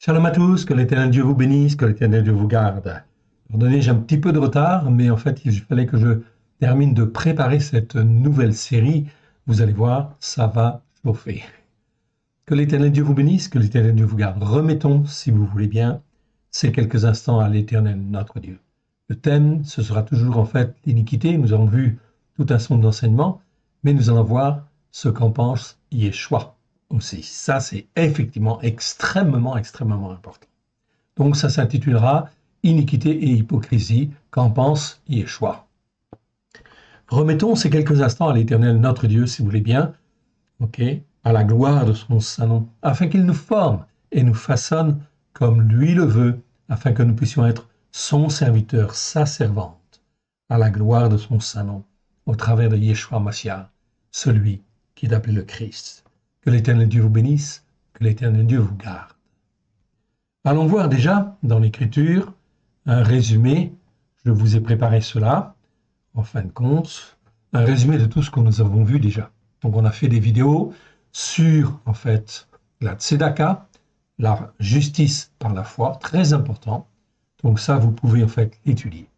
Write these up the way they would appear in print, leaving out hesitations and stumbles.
Shalom à tous, que l'Éternel Dieu vous bénisse, que l'Éternel Dieu vous garde. Pardonnez, j'ai un petit peu de retard, mais en fait, il fallait que je termine de préparer cette nouvelle série. Vous allez voir, ça va chauffer. Que l'Éternel Dieu vous bénisse, que l'Éternel Dieu vous garde. Remettons, si vous voulez bien, ces quelques instants à l'Éternel, notre Dieu. Le thème, ce sera toujours en fait l'iniquité. Nous avons vu tout un son d'enseignement, mais nous allons voir ce qu'en pense Yeshua aussi. Ça, c'est effectivement extrêmement important. Donc, ça s'intitulera Iniquité et hypocrisie, qu'en pense Yeshua. Remettons ces quelques instants à l'Éternel, notre Dieu, si vous voulez bien, ok, à la gloire de son saint nom, afin qu'il nous forme et nous façonne comme lui le veut, afin que nous puissions être son serviteur, sa servante, à la gloire de son saint nom, au travers de Yeshua Mashiach, celui qui est appelé le Christ. Que l'Éternel Dieu vous bénisse, que l'Éternel Dieu vous garde. Allons voir déjà dans l'Écriture un résumé. Je vous ai préparé cela, en fin de compte, un résumé de tout ce que nous avons vu déjà. Donc on a fait des vidéos sur, en fait, la tzedaka, la justice par la foi, très important. Donc ça, vous pouvez en fait l'étudier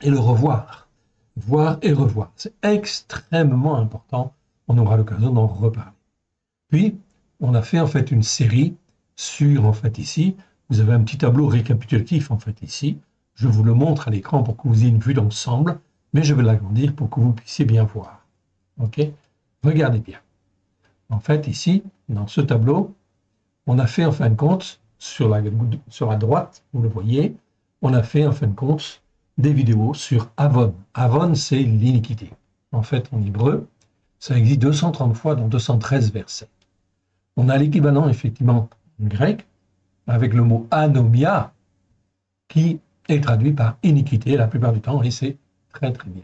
et le revoir, voir et revoir. C'est extrêmement important. On aura l'occasion d'en reparler. Puis, on a fait en fait une série sur, en fait ici, vous avez un petit tableau récapitulatif en fait ici. Je vous le montre à l'écran pour que vous ayez une vue d'ensemble, mais je vais l'agrandir pour que vous puissiez bien voir. Ok? Regardez bien. En fait, ici, dans ce tableau, on a fait en fin de compte, sur la droite, vous le voyez, on a fait en fin de compte des vidéos sur Avon. Avon, c'est l'iniquité. En fait, en hébreu, ça existe 230 fois dans 213 versets. On a l'équivalent, effectivement, en grec, avec le mot anomia, qui est traduit par iniquité la plupart du temps, et c'est très bien.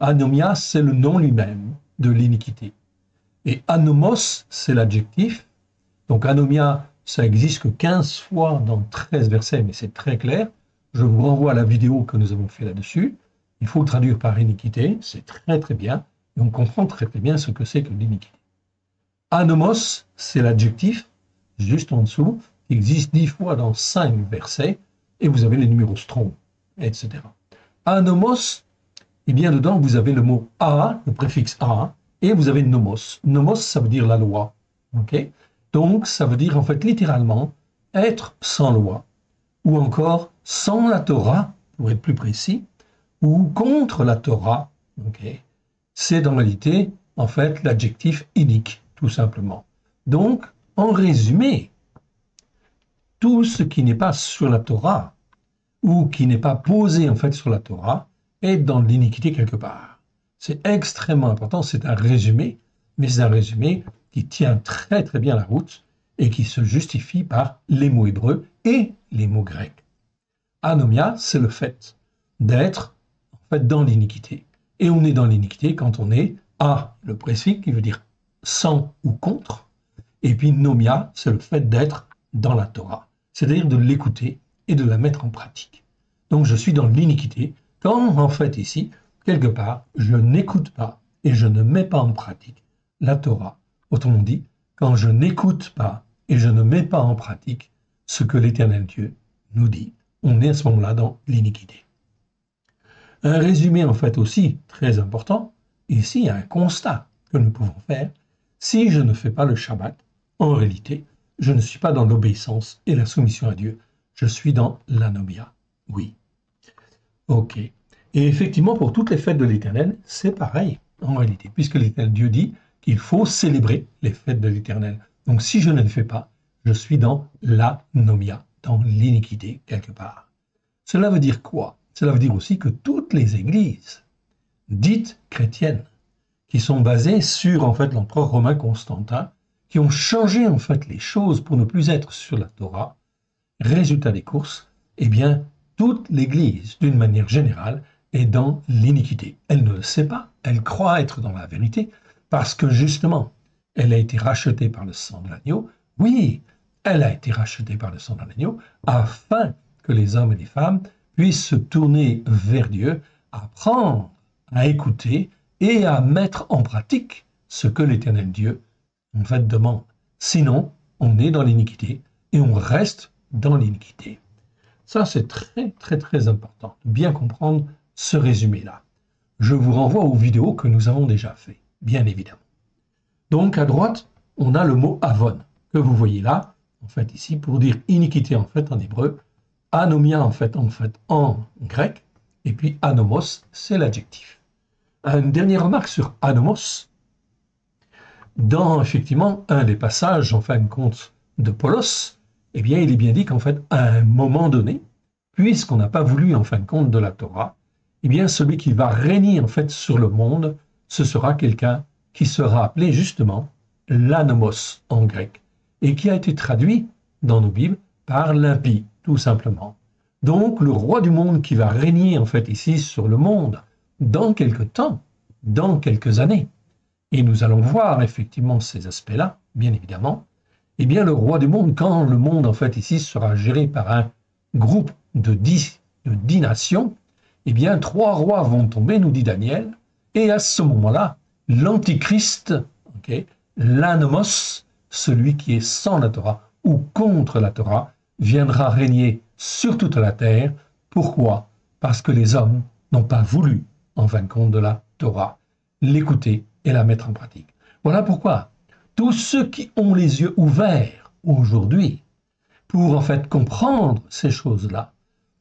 Anomia, c'est le nom lui-même de l'iniquité. Et anomos, c'est l'adjectif. Donc anomia, ça existe que 15 fois dans 13 versets, mais c'est très clair. Je vous renvoie à la vidéo que nous avons fait là-dessus. Il faut le traduire par iniquité, c'est très bien. Et on comprend très bien ce que c'est que l'iniquité. Anomos, c'est l'adjectif, juste en dessous, qui existe 10 fois dans 5 versets, et vous avez les numéros strong, etc. Anomos, et bien dedans, vous avez le mot a, le préfixe a, et vous avez nomos. Nomos, ça veut dire la loi. Okay? Donc, ça veut dire en fait littéralement être sans loi, ou encore sans la Torah, pour être plus précis, ou contre la Torah. Okay? C'est en réalité, en fait, l'adjectif inique, tout simplement. Donc, en résumé, tout ce qui n'est pas sur la Torah, ou qui n'est pas posé en fait sur la Torah, est dans l'iniquité quelque part. C'est extrêmement important, c'est un résumé, mais c'est un résumé qui tient très bien la route et qui se justifie par les mots hébreux et les mots grecs. Anomia, c'est le fait d'être en fait dans l'iniquité. Et on est dans l'iniquité quand on est a, le préfixe qui veut dire sans ou contre, et puis nomia, c'est le fait d'être dans la Torah, c'est-à-dire de l'écouter et de la mettre en pratique. Donc je suis dans l'iniquité quand en fait ici, quelque part, je n'écoute pas et je ne mets pas en pratique la Torah. Autrement dit, quand je n'écoute pas et je ne mets pas en pratique ce que l'Éternel Dieu nous dit, on est à ce moment-là dans l'iniquité. Un résumé en fait aussi très important, ici il y a un constat que nous pouvons faire. Si je ne fais pas le Shabbat, en réalité, je ne suis pas dans l'obéissance et la soumission à Dieu, je suis dans l'anomia. Oui. Ok. Et effectivement, pour toutes les fêtes de l'Éternel, c'est pareil, en réalité, puisque l'Éternel Dieu dit qu'il faut célébrer les fêtes de l'Éternel. Donc si je ne le fais pas, je suis dans l'anomia, dans l'iniquité quelque part. Cela veut dire quoi? Cela veut dire aussi que toutes les églises dites chrétiennes, qui sont basées sur en fait l'empereur romain Constantin, qui ont changé en fait les choses pour ne plus être sur la Torah, résultat des courses, eh bien toute l'Église, d'une manière générale, est dans l'iniquité. Elle ne le sait pas, elle croit être dans la vérité, parce que justement, elle a été rachetée par le sang de l'agneau. Oui, elle a été rachetée par le sang de l'agneau, afin que les hommes et les femmes puissent se tourner vers Dieu, apprendre à écouter et à mettre en pratique ce que l'Éternel Dieu en fait demande. Sinon, on est dans l'iniquité et on reste dans l'iniquité. Ça, c'est très important de bien comprendre ce résumé-là. Je vous renvoie aux vidéos que nous avons déjà fait, bien évidemment. Donc, à droite, on a le mot avon, que vous voyez là, en fait, ici, pour dire iniquité, en fait, en hébreu, anomia, en fait, en grec, et puis anomos, c'est l'adjectif. Une dernière remarque sur anomos. Dans, effectivement, un des passages, en fin de compte, de Paulos, eh bien, il est bien dit qu'en fait, à un moment donné, puisqu'on n'a pas voulu, en fin de compte, de la Torah, eh bien, celui qui va régner, en fait, sur le monde, ce sera quelqu'un qui sera appelé, justement, l'anomos, en grec, et qui a été traduit, dans nos Bibles, par l'impie, tout simplement. Donc, le roi du monde qui va régner, en fait, ici, sur le monde, dans quelque temps, dans quelques années, et nous allons voir, effectivement, ces aspects-là, bien évidemment, eh bien, le roi du monde, quand le monde, en fait, ici, sera géré par un groupe de 10 nations, eh bien, 3 rois vont tomber, nous dit Daniel, et à ce moment-là, l'antichrist, okay, l'anomos, celui qui est sans la Torah ou contre la Torah, viendra régner sur toute la terre. Pourquoi? Parce que les hommes n'ont pas voulu, en fin de compte, de la Torah, l'écouter et la mettre en pratique. Voilà pourquoi tous ceux qui ont les yeux ouverts aujourd'hui pour en fait comprendre ces choses-là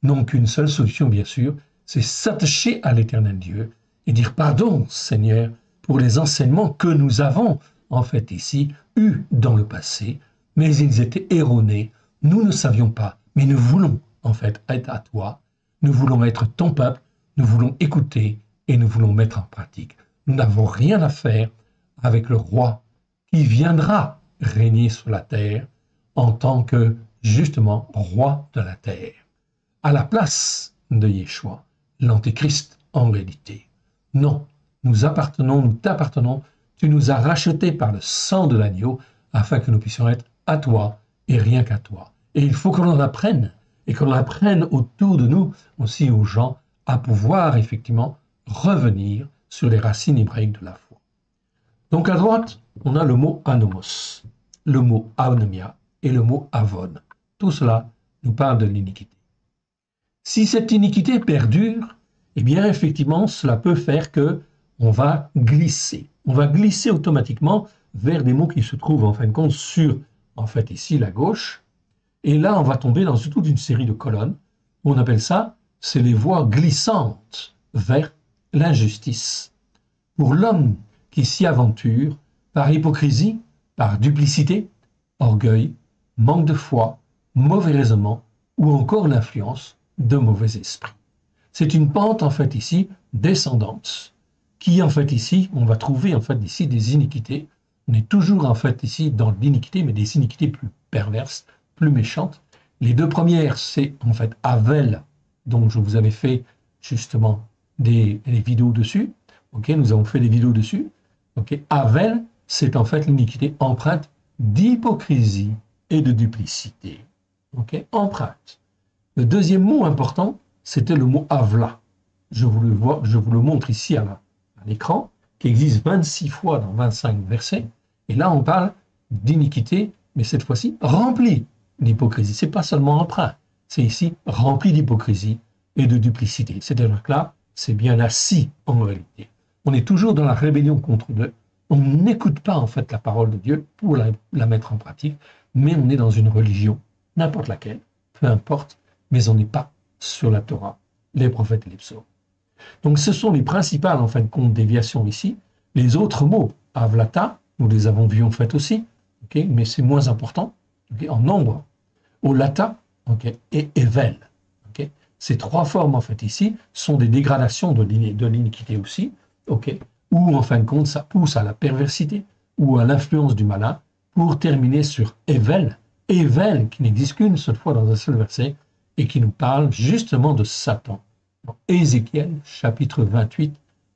n'ont qu'une seule solution, bien sûr, c'est s'attacher à l'Éternel Dieu et dire pardon, Seigneur, pour les enseignements que nous avons en fait ici eus dans le passé, mais ils étaient erronés, nous ne savions pas, mais nous voulons en fait être à toi, nous voulons être ton peuple, nous voulons écouter et nous voulons mettre en pratique. Nous n'avons rien à faire avec le roi qui viendra régner sur la terre en tant que, justement, roi de la terre. À la place de Yeshua, l'antéchrist en réalité. Non, nous t'appartenons, tu nous as rachetés par le sang de l'agneau afin que nous puissions être à toi et rien qu'à toi. Et il faut que l'on apprenne, et que l'on apprenne autour de nous, aussi aux gens, à pouvoir effectivement revenir sur les racines hébraïques de la foi. Donc à droite, on a le mot anomos, le mot anomia et le mot avon. Tout cela nous parle de l'iniquité. Si cette iniquité perdure, eh bien effectivement, cela peut faire que on va glisser. On va glisser automatiquement vers des mots qui se trouvent en fin de compte sur, en fait ici, la gauche. Et là, on va tomber dans toute une série de colonnes. On appelle ça, c'est les voies glissantes vers l'injustice. Pour l'homme qui s'y aventure par hypocrisie, par duplicité, orgueil, manque de foi, mauvais raisonnement ou encore l'influence de mauvais esprits. C'est une pente en fait ici descendante qui en fait ici, on va trouver en fait ici des iniquités. On est toujours en fait ici dans l'iniquité, mais des iniquités plus perverses, plus méchantes. Les deux premières, c'est en fait Avel, dont je vous avais fait justement des vidéos dessus. Ok, nous avons fait des vidéos dessus. Ok, Avel, c'est en fait l'iniquité empreinte d'hypocrisie et de duplicité. Ok, empreinte. Le deuxième mot important, c'était le mot Avla. Je vous le montre ici à l'écran, qui existe 26 fois dans 25 versets. Et là, on parle d'iniquité, mais cette fois-ci remplie d'hypocrisie. C'est pas seulement empreint, c'est ici rempli d'hypocrisie et de duplicité. C'est-à-dire que là, c'est bien assis en réalité. On est toujours dans la rébellion contre Dieu. On n'écoute pas en fait la parole de Dieu pour la mettre en pratique, mais on est dans une religion, n'importe laquelle, peu importe, mais on n'est pas sur la Torah, les prophètes et les psaumes. Donc ce sont les principales en fin de compte déviations ici. Les autres mots, avlata, nous les avons vus en fait aussi, okay, mais c'est moins important, okay, en nombre. Olata, okay, et evel. Okay. Ces trois formes en fait ici sont des dégradations de l'iniquité aussi, okay, où en fin de compte ça pousse à la perversité ou à l'influence du malin, pour terminer sur evel, evel qui n'existe qu'une seule fois dans un seul verset et qui nous parle justement de Satan. Dans Ézéchiel, chapitre 28,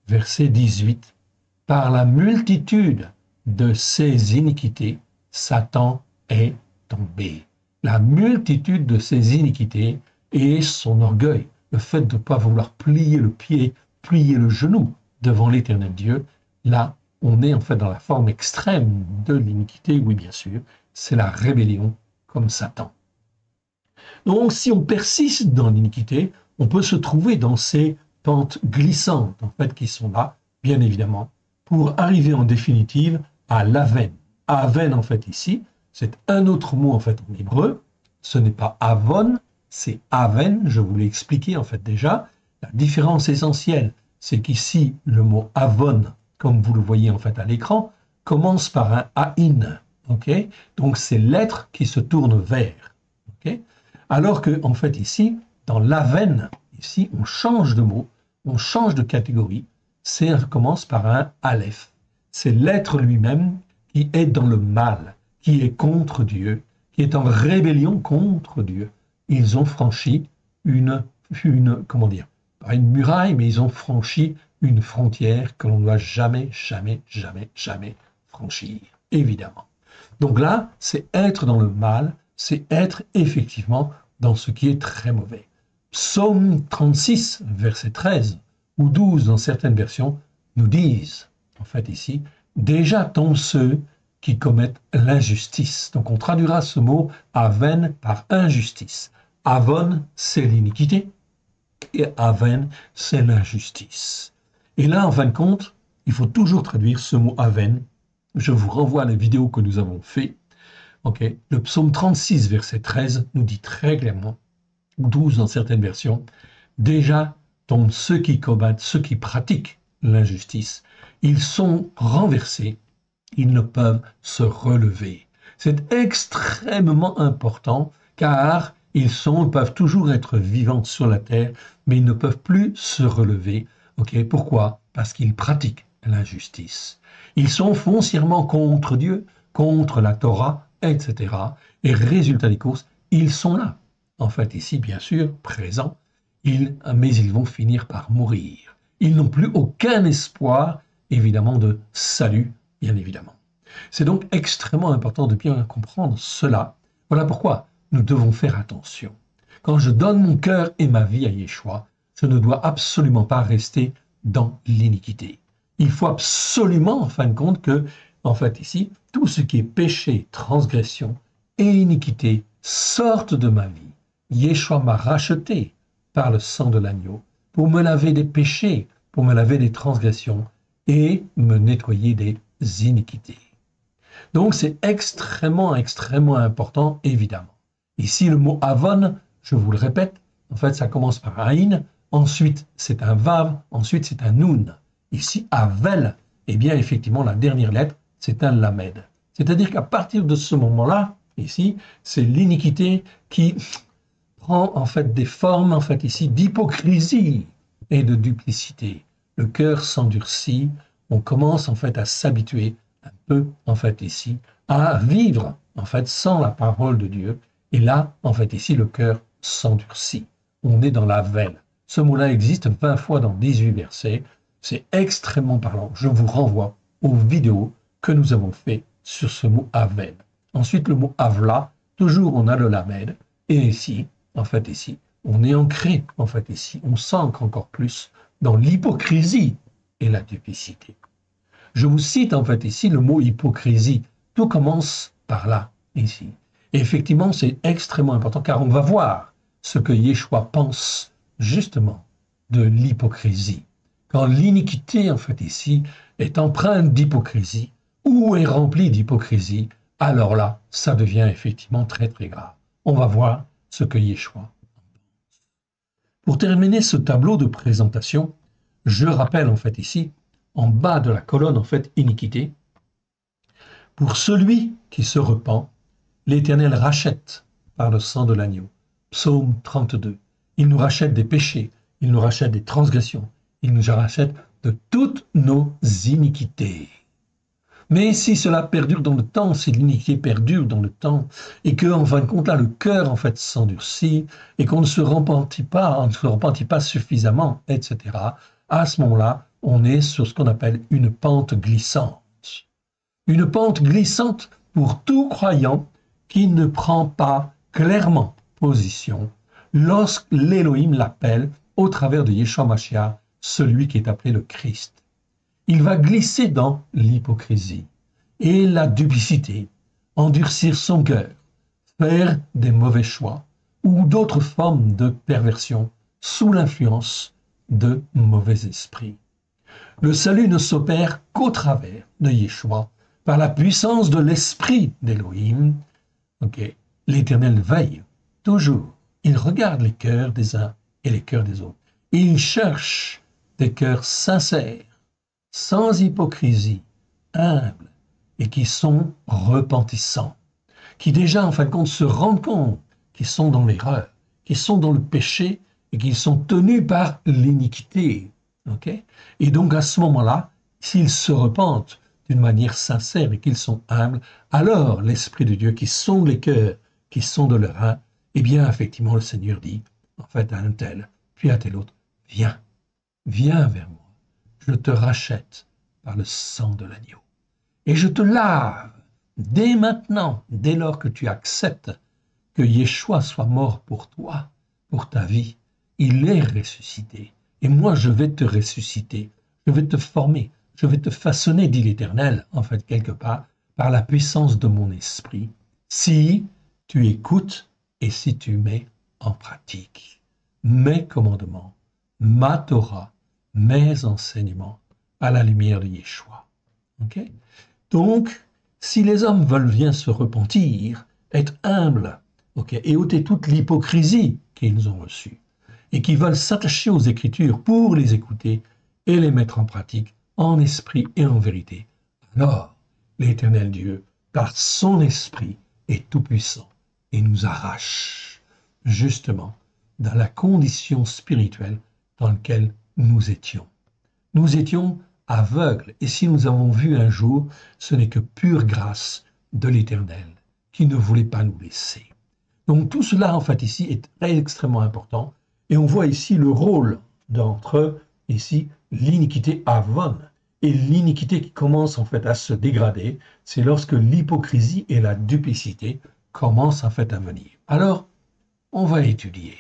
verset 18. Par la multitude de ses iniquités, Satan est tombé. La multitude de ses iniquités et son orgueil, le fait de ne pas vouloir plier le pied, plier le genou devant l'Éternel Dieu, là, on est en fait dans la forme extrême de l'iniquité, oui bien sûr, c'est la rébellion comme Satan. Donc, si on persiste dans l'iniquité, on peut se trouver dans ces pentes glissantes, en fait, qui sont là, bien évidemment, pour arriver en définitive à l'aven. Aven, en fait, ici, c'est un autre mot, en fait, en hébreu. Ce n'est pas avon, c'est aven. Je vous l'ai expliqué, en fait, déjà. La différence essentielle, c'est qu'ici, le mot avon, comme vous le voyez, en fait, à l'écran, commence par un aïn. Okay, donc, c'est l'être qui se tourne vers. Okay, alors que, en fait, ici, dans l'aven, ici, on change de mot, on change de catégorie. Ça commence par un aleph. C'est l'être lui-même qui est dans le mal, qui est contre Dieu, qui est en rébellion contre Dieu. Ils ont franchi comment dire, pas une muraille, mais ils ont franchi une frontière que l'on ne doit jamais, jamais, jamais, jamais franchir, évidemment. Donc là, c'est être dans le mal, c'est être effectivement dans ce qui est très mauvais. Psaume 36, verset 13 ou 12 dans certaines versions nous disent, en fait ici, déjà tombent ceux qui commettent l'injustice. Donc on traduira ce mot aven par injustice. Avon, c'est l'iniquité, et aven, c'est l'injustice. Et là, en fin de compte, il faut toujours traduire ce mot aven. Je vous renvoie à la vidéo que nous avons fait. Okay. Le psaume 36, verset 13, nous dit très clairement, ou 12 dans certaines versions, déjà tombent ceux qui combattent, ceux qui pratiquent l'injustice. Ils sont renversés, ils ne peuvent se relever. C'est extrêmement important car ils peuvent toujours être vivants sur la terre, mais ils ne peuvent plus se relever. Okay. Pourquoi? Parce qu'ils pratiquent l'injustice. Ils sont foncièrement contre Dieu, contre la Torah, etc. Et résultat des courses, ils sont là. En fait, ici, bien sûr, présents, mais ils vont finir par mourir. Ils n'ont plus aucun espoir, évidemment, de salut, bien évidemment. C'est donc extrêmement important de bien comprendre cela. Voilà pourquoi nous devons faire attention. Quand je donne mon cœur et ma vie à Yeshua, je ne dois absolument pas rester dans l'iniquité. Il faut absolument, en fin de compte, que, en fait, ici, tout ce qui est péché, transgression et iniquité sorte de ma vie. Yeshua m'a racheté par le sang de l'agneau pour me laver des péchés, pour me laver des transgressions et me nettoyer des iniquités. Donc c'est extrêmement, extrêmement important, évidemment. Ici, le mot avon, je vous le répète, en fait, ça commence par un in, ensuite c'est un vav, ensuite c'est un nun. Ici, avel, eh bien, effectivement, la dernière lettre, c'est un lamed. C'est-à-dire qu'à partir de ce moment-là, ici, c'est l'iniquité qui prend en fait des formes, en fait ici, d'hypocrisie et de duplicité. Le cœur s'endurcit, on commence en fait à s'habituer un peu, en fait ici, à vivre, en fait, sans la parole de Dieu. Et là, en fait ici, le cœur s'endurcit. On est dans la veine. Ce mot-là existe 20 fois dans 18 versets. C'est extrêmement parlant. Je vous renvoie aux vidéos que nous avons fait sur ce mot aven. Ensuite, le mot avla, toujours on a le lamed. Et ici, en fait ici, on est ancré, en fait ici, on s'ancre encore plus dans l'hypocrisie et la duplicité. Je vous cite en fait ici le mot hypocrisie. Tout commence par là, ici. Et effectivement, c'est extrêmement important car on va voir ce que Yeshua pense justement de l'hypocrisie. Quand l'iniquité, en fait ici, est empreinte d'hypocrisie ou est remplie d'hypocrisie, alors là, ça devient effectivement très très grave. On va voir ce que Yeshua pense. Pour terminer ce tableau de présentation, je rappelle en fait ici, en bas de la colonne en fait iniquité, pour celui qui se repent, l'Éternel rachète par le sang de l'agneau. Psaume 32. Il nous rachète des péchés, il nous rachète des transgressions, il nous rachète de toutes nos iniquités. Mais si cela perdure dans le temps, si l'iniquité perdure dans le temps, et que, en fin de compte, là, le cœur, en fait, s'endurcit, et qu'on ne se repentit pas suffisamment, etc., à ce moment-là, on est sur ce qu'on appelle une pente glissante. Une pente glissante pour tout croyant qui ne prend pas clairement position lorsque l'Élohim l'appelle au travers de Yeshua Mashiach, celui qui est appelé le Christ. Il va glisser dans l'hypocrisie et la duplicité, endurcir son cœur, faire des mauvais choix ou d'autres formes de perversion sous l'influence de mauvais esprits. Le salut ne s'opère qu'au travers de Yeshua, par la puissance de l'esprit d'Élohim. Okay. L'Éternel veille toujours. Il regarde les cœurs des uns et les cœurs des autres. Il cherche des cœurs sincères, sans hypocrisie, humbles et qui sont repentissants, qui déjà en fin de compte se rendent compte qu'ils sont dans l'erreur, qu'ils sont dans le péché et qu'ils sont tenus par l'iniquité. Okay? Et donc à ce moment-là, s'ils se repentent d'une manière sincère et qu'ils sont humbles, alors l'Esprit de Dieu qui sonde les cœurs, qui sonde leurs reins, eh bien effectivement le Seigneur dit, en fait à un tel, puis à tel autre, viens, viens vers moi, je te rachète par le sang de l'agneau. Et je te lave dès maintenant, dès lors que tu acceptes que Yeshua soit mort pour toi, pour ta vie, il est ressuscité. Et moi, je vais te ressusciter, je vais te former, je vais te façonner, dit l'Éternel, en fait, quelque part, par la puissance de mon esprit, si tu écoutes et si tu mets en pratique mes commandements, ma Torah, mes enseignements à la lumière de Yeshua. Okay? Donc, si les hommes veulent bien se repentir, être humbles, okay, et ôter toute l'hypocrisie qu'ils ont reçue, et qui veulent s'attacher aux Écritures pour les écouter et les mettre en pratique, en esprit et en vérité, alors l'Éternel Dieu, par son esprit, est tout-puissant et nous arrache justement dans la condition spirituelle dans laquelle nous étions. Nous étions aveugles et si nous avons vu un jour, ce n'est que pure grâce de l'Éternel qui ne voulait pas nous laisser. Donc tout cela en fait ici est extrêmement important et on voit ici le rôle d'entre ici l'iniquité avon et l'iniquité qui commence en fait à se dégrader, c'est lorsque l'hypocrisie et la duplicité commencent en fait à venir. Alors, on va étudier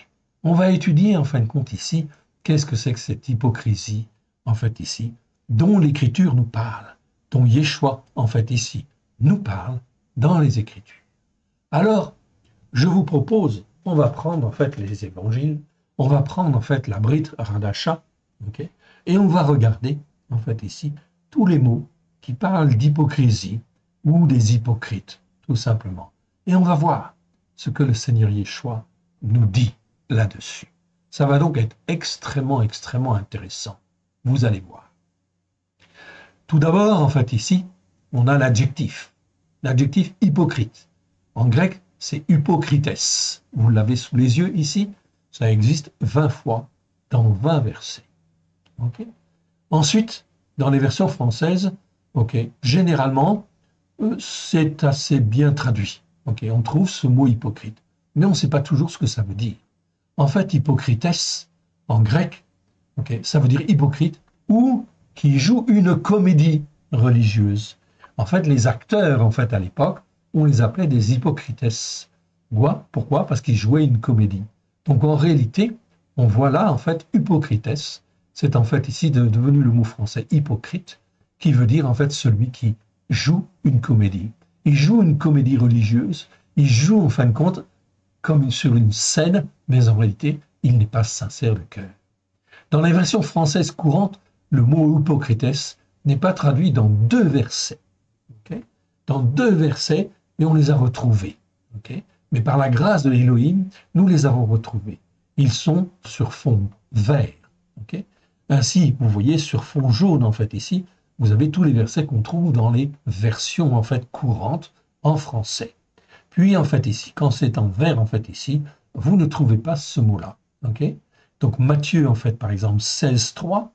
en fin de compte ici, qu'est-ce que c'est que cette hypocrisie en fait ici, dont l'Écriture nous parle, dont Yeshua en fait ici nous parle dans les Écritures. Alors, je vous propose, on va prendre en fait les évangiles, on va prendre en fait la Brit Hadasha, okay, et on va regarder en fait ici tous les mots qui parlent d'hypocrisie ou des hypocrites, tout simplement. Et on va voir ce que le Seigneur Yeshua nous dit là-dessus. Ça va donc être extrêmement, extrêmement intéressant. Vous allez voir. Tout d'abord, en fait, ici, on a l'adjectif hypocrite. En grec, c'est hypocrites. Vous l'avez sous les yeux ici, ça existe 20 fois dans 20 versets. Okay. Ensuite, dans les versions françaises, généralement, c'est assez bien traduit. On trouve ce mot hypocrite, mais on ne sait pas toujours ce que ça veut dire. En fait, hypocrites, en grec, ça veut dire hypocrite ou qui joue une comédie religieuse. En fait, les acteurs, en fait, à l'époque, on les appelait des hypocrites. Pourquoi? Parce qu'ils jouaient une comédie. Donc, en réalité, on voit là, en fait, hypocrites. C'est en fait ici devenu le mot français hypocrite, qui veut dire, en fait, celui qui joue une comédie. Il joue une comédie religieuse, il joue, en fin de compte, comme sur une scène, mais en réalité, il n'est pas sincère de cœur. Dans les versions françaises courantes, le mot hypocrites n'est pas traduit dans 2 versets. Dans 2 versets, et on les a retrouvés. Mais par la grâce de l'Élohim, nous les avons retrouvés. Ils sont sur fond vert. Ainsi, vous voyez, sur fond jaune, en fait, ici, vous avez tous les versets qu'on trouve dans les versions, en fait, courantes en français. Puis, en fait, ici, quand c'est en vert, en fait, ici, vous ne trouvez pas ce mot-là. Donc, Matthieu, en fait, par exemple, 16.3,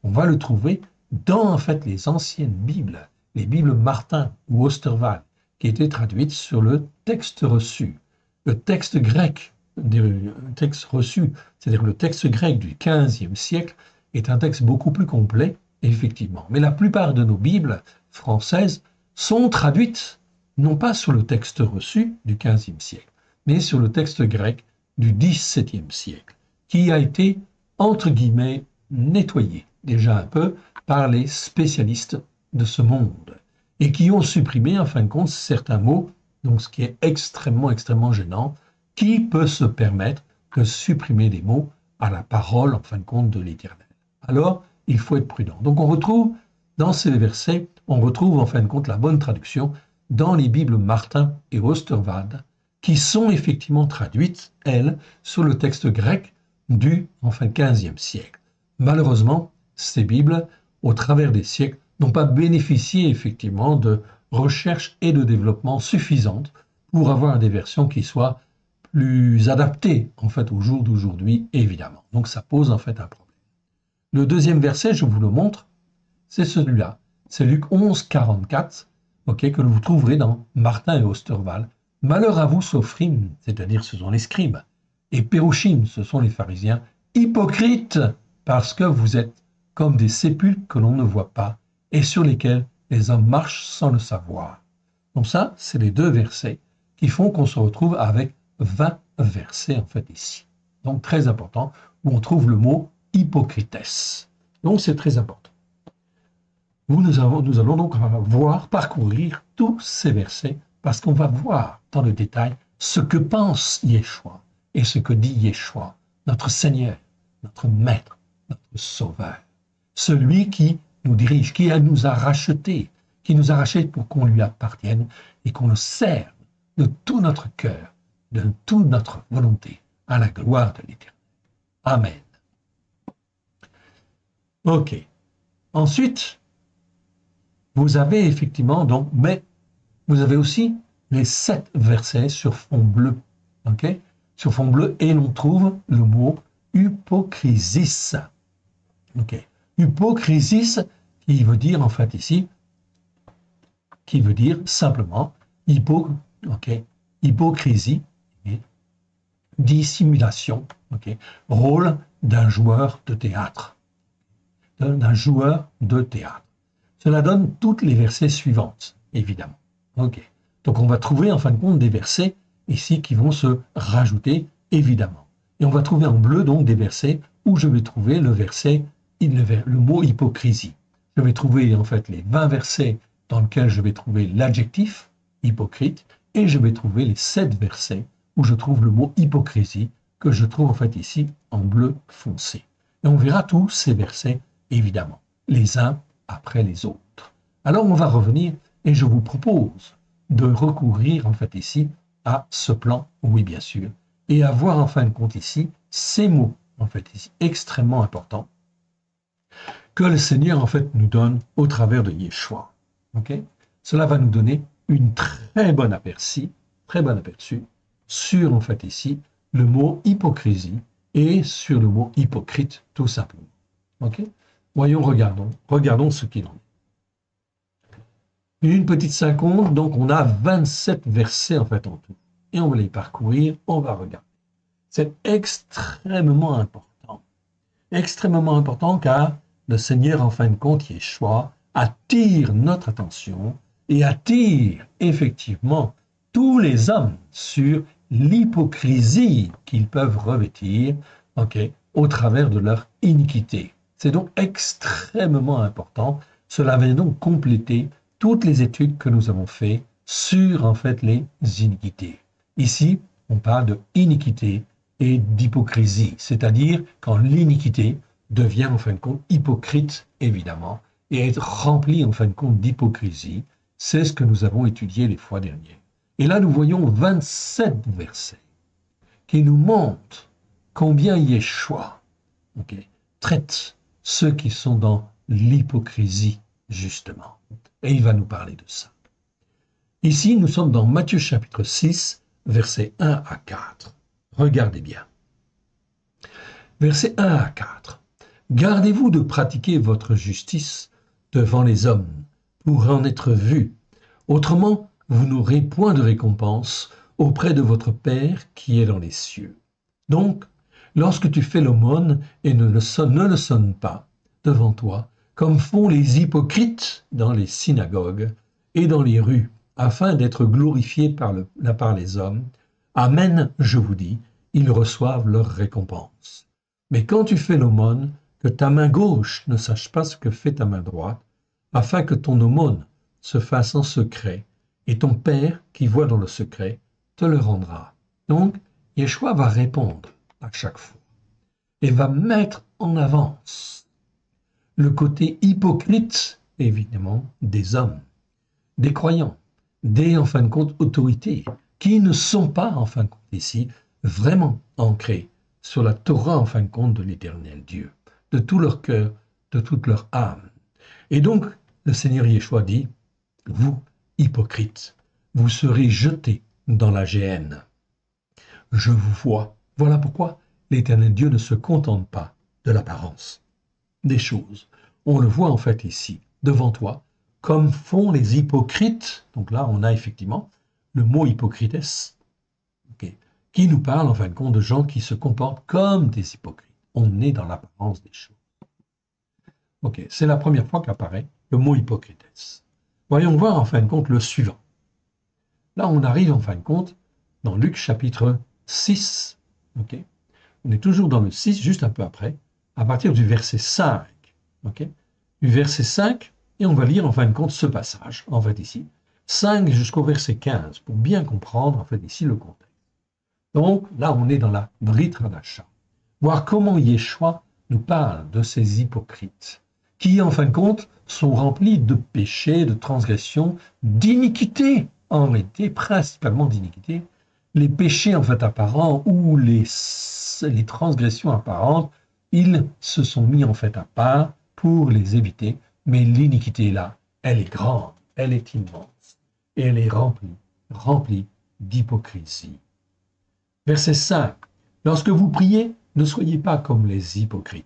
on va le trouver dans, en fait, les anciennes Bibles, les Bibles Martin ou Osterwald, qui étaient traduites sur le texte reçu. Le texte grec, le texte reçu, c'est-à-dire le texte grec du XVe siècle, est un texte beaucoup plus complet, effectivement. Mais la plupart de nos Bibles françaises sont traduites, non pas sur le texte reçu du XVe siècle, mais sur le texte grec du XVIIe siècle, qui a été, entre guillemets, nettoyé déjà un peu par les spécialistes de ce monde, et qui ont supprimé, en fin de compte, certains mots donc ce qui est extrêmement, extrêmement gênant. Qui peut se permettre de supprimer des mots à la parole, en fin de compte, de l'Éternel? Alors, il faut être prudent. Donc on retrouve, dans ces versets, on retrouve en fin de compte la bonne traduction dans les Bibles Martin et Osterwald, qui sont effectivement traduites, elles, sur le texte grec du, enfin, 15e siècle. Malheureusement, ces Bibles, au travers des siècles, n'ont pas bénéficié effectivement de recherche et de développement suffisantes pour avoir des versions qui soient plus adaptées en fait au jour d'aujourd'hui, évidemment. Donc ça pose en fait un problème. Le deuxième verset, je vous le montre, c'est celui-là. C'est Luc 11, 44, que vous trouverez dans Martin et Osterwald. Malheur à vous, Sophrim, c'est-à-dire ce sont les scribes, et Péruchim, ce sont les pharisiens, hypocrites, parce que vous êtes comme des sépulcres que l'on ne voit pas, et sur lesquels les hommes marchent sans le savoir. Donc ça, c'est les deux versets qui font qu'on se retrouve avec 20 versets en fait ici. Donc très important, où on trouve le mot hypocrites. Donc c'est très important. Nous allons donc parcourir tous ces versets parce qu'on va voir dans le détail ce que pense Yeshua et ce que dit Yeshua, notre Seigneur, notre Maître, notre Sauveur, celui qui nous dirige, qui nous a rachetés, pour qu'on lui appartienne et qu'on le serve de tout notre cœur, de toute notre volonté, à la gloire de l'Éternel. Amen. Ok. Ensuite, vous avez effectivement donc, mais vous avez aussi les 7 versets sur fond bleu. Sur fond bleu, et l'on trouve le mot hypocrisis. Hypocrisis, qui veut dire en fait ici, qui veut dire simplement hypocrisie, dissimulation, rôle d'un joueur de théâtre. Cela donne tous les versets suivantes, évidemment. Donc on va trouver en fin de compte des versets ici qui vont se rajouter, évidemment. Et on va trouver en bleu donc des versets où je vais trouver le mot hypocrisie. Je vais trouver en fait les 20 versets dans lesquels je vais trouver l'adjectif hypocrite, et je vais trouver les 7 versets où je trouve le mot hypocrisie, que je trouve en fait ici en bleu foncé. Et on verra tous ces versets, évidemment, les uns après les autres. Alors on va revenir, et je vous propose de recourir en fait ici à ce plan, oui bien sûr, et à voir en fin de compte ici ces mots en fait ici extrêmement importants que le Seigneur en fait nous donne au travers de Yeshua. Cela va nous donner une très bonne aperçu sur en fait ici le mot hypocrisie et sur le mot hypocrite tout simplement. Voyons, regardons ce qu'il en est. Une petite seconde, donc on a 27 versets en fait en tout. Et on va les parcourir, on va regarder. C'est extrêmement important car le Seigneur en fin de compte, Yeshua, attire notre attention et attire effectivement tous les hommes sur l'hypocrisie qu'ils peuvent revêtir au travers de leur iniquité. C'est donc extrêmement important. Cela vient donc compléter toutes les études que nous avons faites sur en fait les iniquités. Ici, on parle de iniquité et d'hypocrisie, c'est-à-dire quand l'iniquité devient en fin de compte hypocrite, évidemment, et être rempli en fin de compte d'hypocrisie. C'est ce que nous avons étudié les fois dernières. Et là, nous voyons 27 versets qui nous montrent combien Yeshua traite ceux qui sont dans l'hypocrisie, justement. Et il va nous parler de ça. Ici, nous sommes dans Matthieu chapitre 6, versets 1 à 4. Regardez bien. Versets 1 à 4. Gardez-vous de pratiquer votre justice devant les hommes, pour en être vus. Autrement, vous n'aurez point de récompense auprès de votre Père qui est dans les cieux. Donc, lorsque tu fais l'aumône et ne le sonne pas devant toi, comme font les hypocrites dans les synagogues et dans les rues, afin d'être glorifiés par les hommes, amen, je vous dis, ils reçoivent leur récompense. Mais quand tu fais l'aumône, que ta main gauche ne sache pas ce que fait ta main droite, afin que ton aumône se fasse en secret, et ton Père qui voit dans le secret te le rendra. Donc, Yeshua va répondre à chaque fois et va mettre en avance le côté hypocrite, évidemment, des hommes, des croyants, des, en fin de compte, autorités, qui ne sont pas, en fin de compte, ici, vraiment ancrés sur la Torah, en fin de compte, de l'Éternel Dieu, de tout leur cœur, de toute leur âme. Et donc, le Seigneur Yeshua dit, vous, hypocrites, vous serez jetés dans la géhenne. Je vous vois. Voilà pourquoi l'Éternel Dieu ne se contente pas de l'apparence des choses. On le voit en fait ici, devant toi, comme font les hypocrites. Donc là, on a effectivement le mot hypocrites, okay, qui nous parle en fin de compte de gens qui se comportent comme des hypocrites. On est dans l'apparence des choses. Ok, c'est la première fois qu'apparaît le mot hypocrites. Voyons voir en fin de compte le suivant. Là, on arrive en fin de compte dans Luc chapitre 6. Okay, on est toujours dans le 6, juste un peu après, à partir du verset 5. Okay, du verset 5, et on va lire en fin de compte ce passage, en fait ici, 5 jusqu'au verset 15, pour bien comprendre en fait ici le contexte. Donc là, on est dans la Brit Hadasha. Voir comment Yeshua nous parle de ces hypocrites, qui en fin de compte sont remplis de péchés, de transgressions, d'iniquités, en réalité, principalement d'iniquités. Les péchés en fait apparents ou les transgressions apparentes, ils se sont mis en fait à part pour les éviter, mais l'iniquité là, elle est grande, elle est immense, et elle est remplie d'hypocrisie. Verset 5. Lorsque vous priez, ne soyez pas comme les hypocrites,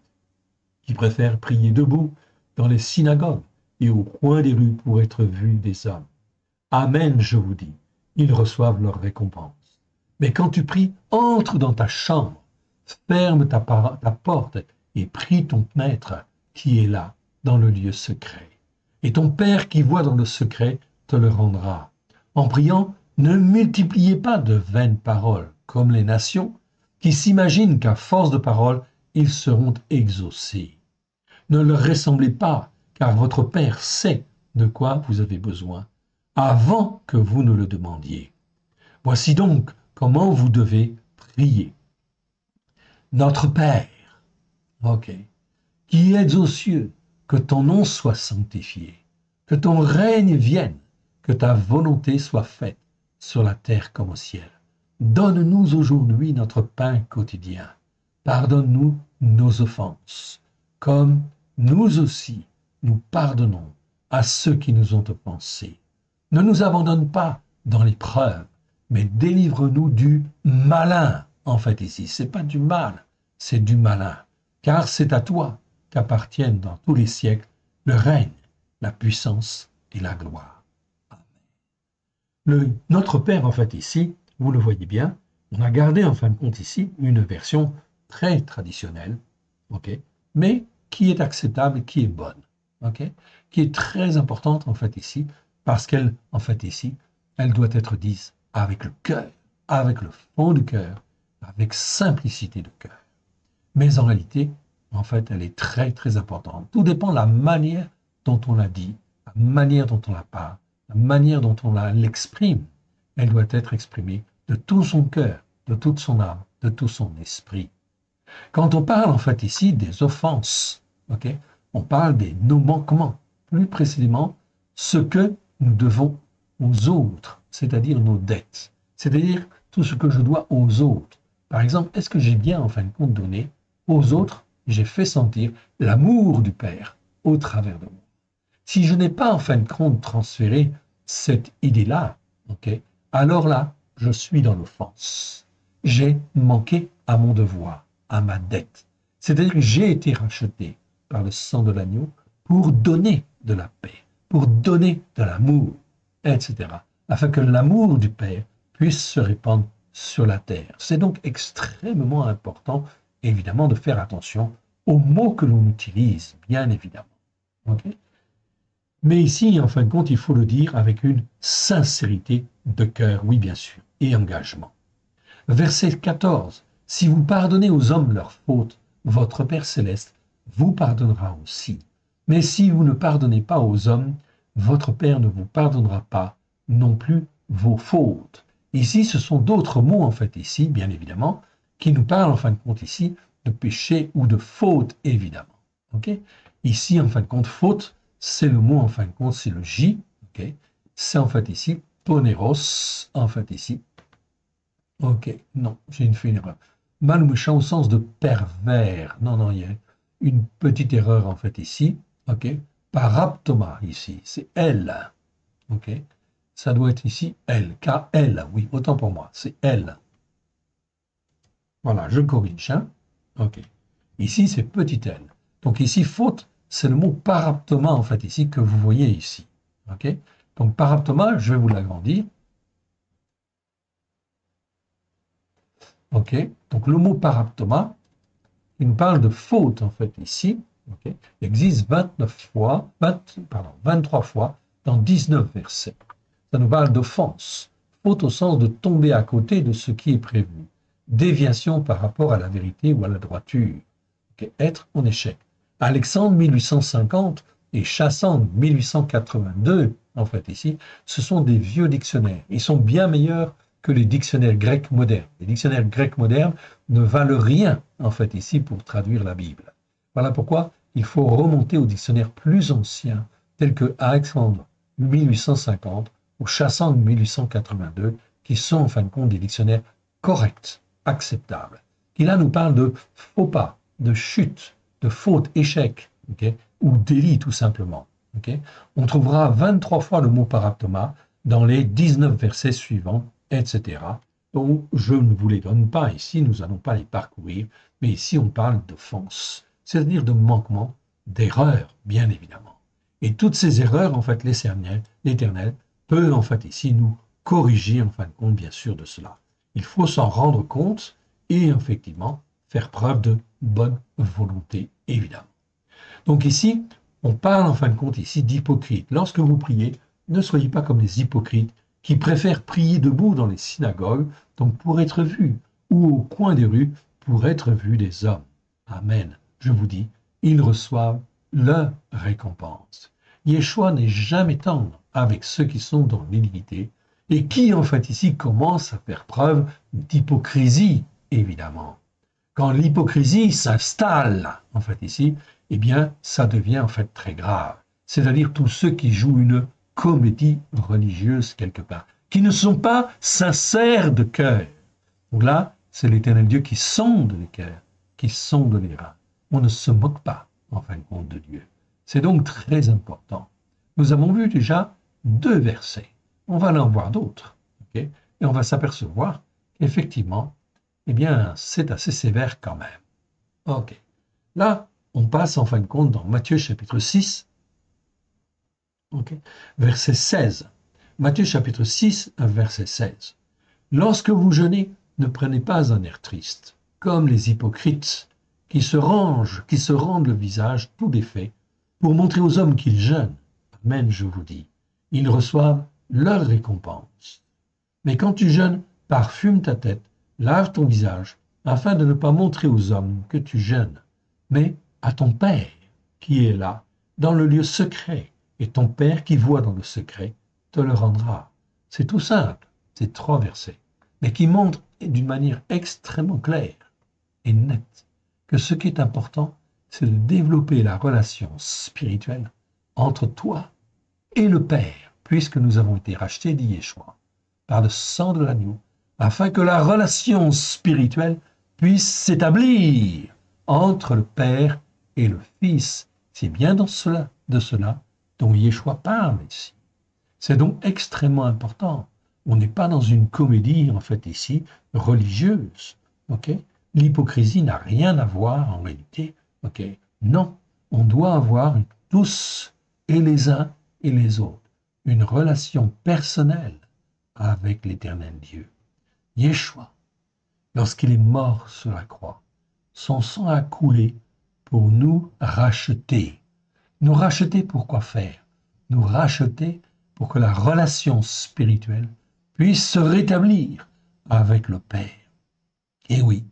qui préfèrent prier debout dans les synagogues et au coin des rues pour être vus des hommes. Amen, je vous dis, ils reçoivent leur récompense. Mais quand tu pries, entre dans ta chambre, ferme ta porte et prie ton maître qui est là, dans le lieu secret. Et ton Père qui voit dans le secret te le rendra. En priant, ne multipliez pas de vaines paroles, comme les nations, qui s'imaginent qu'à force de paroles, ils seront exaucés. Ne leur ressemblez pas, car votre Père sait de quoi vous avez besoin, avant que vous ne le demandiez. Voici donc comment vous devez prier. Notre Père, qui es aux cieux, que ton nom soit sanctifié, que ton règne vienne, que ta volonté soit faite sur la terre comme au ciel. Donne-nous aujourd'hui notre pain quotidien. Pardonne-nous nos offenses, comme nous aussi nous pardonnons à ceux qui nous ont offensés. Ne nous abandonne pas dans l'épreuve, mais délivre-nous du malin. En fait ici, c'est pas du mal, c'est du malin, car c'est à toi qu'appartiennent dans tous les siècles le règne, la puissance et la gloire. Amen. Notre Père, en fait ici, vous le voyez bien, on a gardé en fin de compte ici une version très traditionnelle, mais qui est acceptable, qui est bonne, qui est très importante en fait ici, parce qu'elle, en fait ici, elle doit être dite avec le cœur, avec le fond du cœur, avec simplicité de cœur. Mais en réalité, en fait, elle est très, très importante. Tout dépend de la manière dont on la dit, la manière dont on la parle, la manière dont on l'exprime. Elle doit être exprimée de tout son cœur, de toute son âme, de tout son esprit. Quand on parle, en fait, ici, des offenses, on parle des nos manquements, plus précisément, ce que nous devons aux autres, c'est-à-dire nos dettes, c'est-à-dire tout ce que je dois aux autres. Par exemple, est-ce que j'ai bien, en fin de compte, donné aux autres, j'ai fait sentir l'amour du Père au travers de moi. Si je n'ai pas, en fin de compte, transféré cette idée-là, alors là, je suis dans l'offense. J'ai manqué à mon devoir, à ma dette. C'est-à-dire que j'ai été racheté par le sang de l'agneau pour donner de la paix, pour donner de l'amour, etc., afin que l'amour du Père puisse se répandre sur la terre. C'est donc extrêmement important, évidemment, de faire attention aux mots que l'on utilise, bien évidemment. Mais ici, en fin de compte, il faut le dire avec une sincérité de cœur, oui, bien sûr, et engagement. Verset 14. Si vous pardonnez aux hommes leurs fautes, votre Père céleste vous pardonnera aussi. Mais si vous ne pardonnez pas aux hommes, votre Père ne vous pardonnera pas non plus vos fautes. Ici, ce sont d'autres mots, en fait, ici, bien évidemment, qui nous parlent, en fin de compte, ici, de péché ou de faute, évidemment. Ok? Ici, en fin de compte, faute, c'est le mot, en fin de compte, c'est le J. Ok? C'est, en fait, ici, poneros, en fait, ici. Ok, non, j'ai fait une erreur. Mal ou méchant au sens de pervers. Non, non, il y a une petite erreur, en fait, ici. Ok? Paraptoma, ici, c'est elle. Ok? Ça doit être ici elle, K-L, oui, autant pour moi, c'est elle. Voilà, je corrige. Hein? Ok. Ici, c'est petit l. Donc ici, faute, c'est le mot paraptoma, en fait, ici, que vous voyez ici. Ok? Donc paraptoma, je vais vous l'agrandir. Ok? Donc le mot paraptoma, il nous parle de faute, en fait, ici. Ok? Il existe 23 fois dans 19 versets. Ça nous parle d'offense, faute au sens de tomber à côté de ce qui est prévu, déviation par rapport à la vérité ou à la droiture, être en échec. Alexandre 1850 et Chassan 1882, en fait ici, ce sont des vieux dictionnaires. Ils sont bien meilleurs que les dictionnaires grecs modernes. Les dictionnaires grecs modernes ne valent rien, en fait ici, pour traduire la Bible. Voilà pourquoi il faut remonter aux dictionnaires plus anciens, tels que Alexandre 1850 ou Chassan 1882, qui sont en fin de compte des dictionnaires corrects, acceptables, qui là nous parlent de faux pas, de chute, de faute, échec, okay, ou délit tout simplement. Okay. On trouvera 23 fois le mot paraptoma dans les 19 versets suivants, etc. Donc je ne vous les donne pas ici, nous n'allons pas les parcourir, mais ici on parle d'offense, c'est-à-dire de manquement, d'erreur, bien évidemment. Et toutes ces erreurs, en fait, l'Éternel peut, en fait, ici, nous corriger, en fin de compte, bien sûr, de cela. Il faut s'en rendre compte et, effectivement, faire preuve de bonne volonté, évidemment. Donc ici, on parle, en fin de compte, ici, d'hypocrite. Lorsque vous priez, ne soyez pas comme les hypocrites qui préfèrent prier debout dans les synagogues, donc pour être vus, ou au coin des rues, pour être vus des hommes. Amen. Je vous dis, ils reçoivent leur récompense. Yeshua n'est jamais tendre avec ceux qui sont dans l'iniquité et qui, en fait, ici, commencent à faire preuve d'hypocrisie, évidemment. Quand l'hypocrisie s'installe, en fait, ici, eh bien, ça devient, en fait, très grave. C'est-à-dire tous ceux qui jouent une comédie religieuse quelque part, qui ne sont pas sincères de cœur. Donc là, c'est l'Éternel Dieu qui sonde les cœurs, qui sonde les reins. On ne se moque pas, en fin de compte, de Dieu. C'est donc très important. Nous avons vu déjà 2 versets. On va en voir d'autres. Okay? Et on va s'apercevoir qu'effectivement, eh bien, c'est assez sévère quand même. Ok. Là, on passe en fin de compte dans Matthieu chapitre 6, okay, verset 16. Matthieu chapitre 6, verset 16. Lorsque vous jeûnez, ne prenez pas un air triste, comme les hypocrites qui se rendent le visage tout défait pour montrer aux hommes qu'ils jeûnent. Amen, je vous dis, ils reçoivent leur récompense. Mais quand tu jeûnes, parfume ta tête, lave ton visage, afin de ne pas montrer aux hommes que tu jeûnes, mais à ton Père qui est là, dans le lieu secret, et ton Père qui voit dans le secret te le rendra. C'est tout simple, c'est 3 versets, mais qui montrent d'une manière extrêmement claire et nette que ce qui est important, c'est de développer la relation spirituelle entre toi et le Père, puisque nous avons été rachetés, dit Yeshua, par le sang de l'agneau, afin que la relation spirituelle puisse s'établir entre le Père et le Fils. C'est bien de cela dont Yeshua parle ici. C'est donc extrêmement important. On n'est pas dans une comédie, en fait, ici, religieuse. Okay? L'hypocrisie n'a rien à voir en réalité. Okay? Non, on doit avoir tous, et les uns et les autres, une relation personnelle avec l'Éternel Dieu. Yeshua, lorsqu'il est mort sur la croix, son sang a coulé pour nous racheter. Nous racheter pour quoi faire? Nous racheter pour que la relation spirituelle puisse se rétablir avec le Père. Et oui,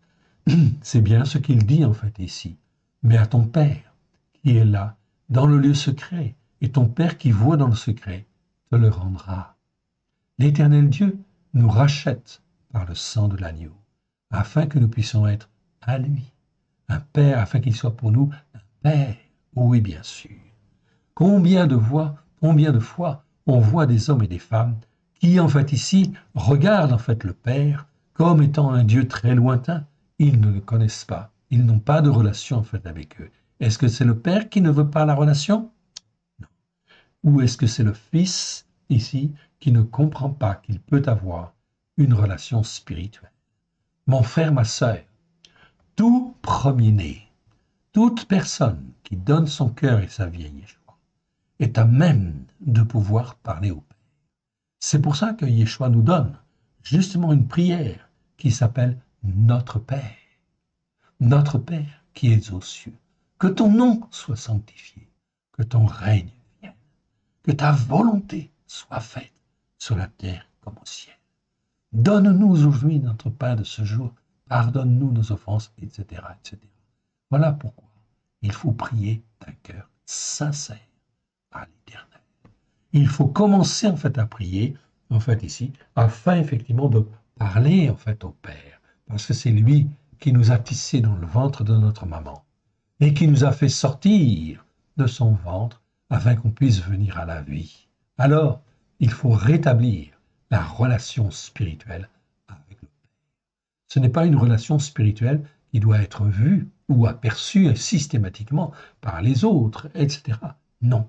c'est bien ce qu'il dit en fait ici. Mais à ton Père qui est là, dans le lieu secret, et ton Père qui voit dans le secret, te le rendra. L'Éternel Dieu nous rachète par le sang de l'agneau, afin que nous puissions être à lui, un Père, afin qu'il soit pour nous un Père. Oui, bien sûr. Combien de fois on voit des hommes et des femmes qui, en fait, ici, regardent, en fait, le Père comme étant un Dieu très lointain. Ils ne le connaissent pas. Ils n'ont pas de relation, en fait, avec eux. Est-ce que c'est le Père qui ne veut pas la relation? Non. Ou est-ce que c'est le Fils, ici, qui ne comprend pas qu'il peut avoir une relation spirituelle? Mon frère, ma sœur, tout premier-né, toute personne qui donne son cœur et sa vie à Yeshua est à même de pouvoir parler au Père. C'est pour ça que Yeshua nous donne justement une prière qui s'appelle Notre Père. Notre Père qui es aux cieux, que ton nom soit sanctifié, que ton règne vienne, que ta volonté soit faite sur la terre comme au ciel. Donne-nous aujourd'hui notre pain de ce jour, pardonne-nous nos offenses, etc., etc. Voilà pourquoi il faut prier d'un cœur sincère à l'Éternel. Il faut commencer en fait à prier, en fait ici, afin effectivement de parler en fait au Père, parce que c'est lui qui nous a tissés dans le ventre de notre maman et qui nous a fait sortir de son ventre afin qu'on puisse venir à la vie. Alors, il faut rétablir la relation spirituelle avec le Père. Ce n'est pas une relation spirituelle qui doit être vue ou aperçue systématiquement par les autres, etc. Non,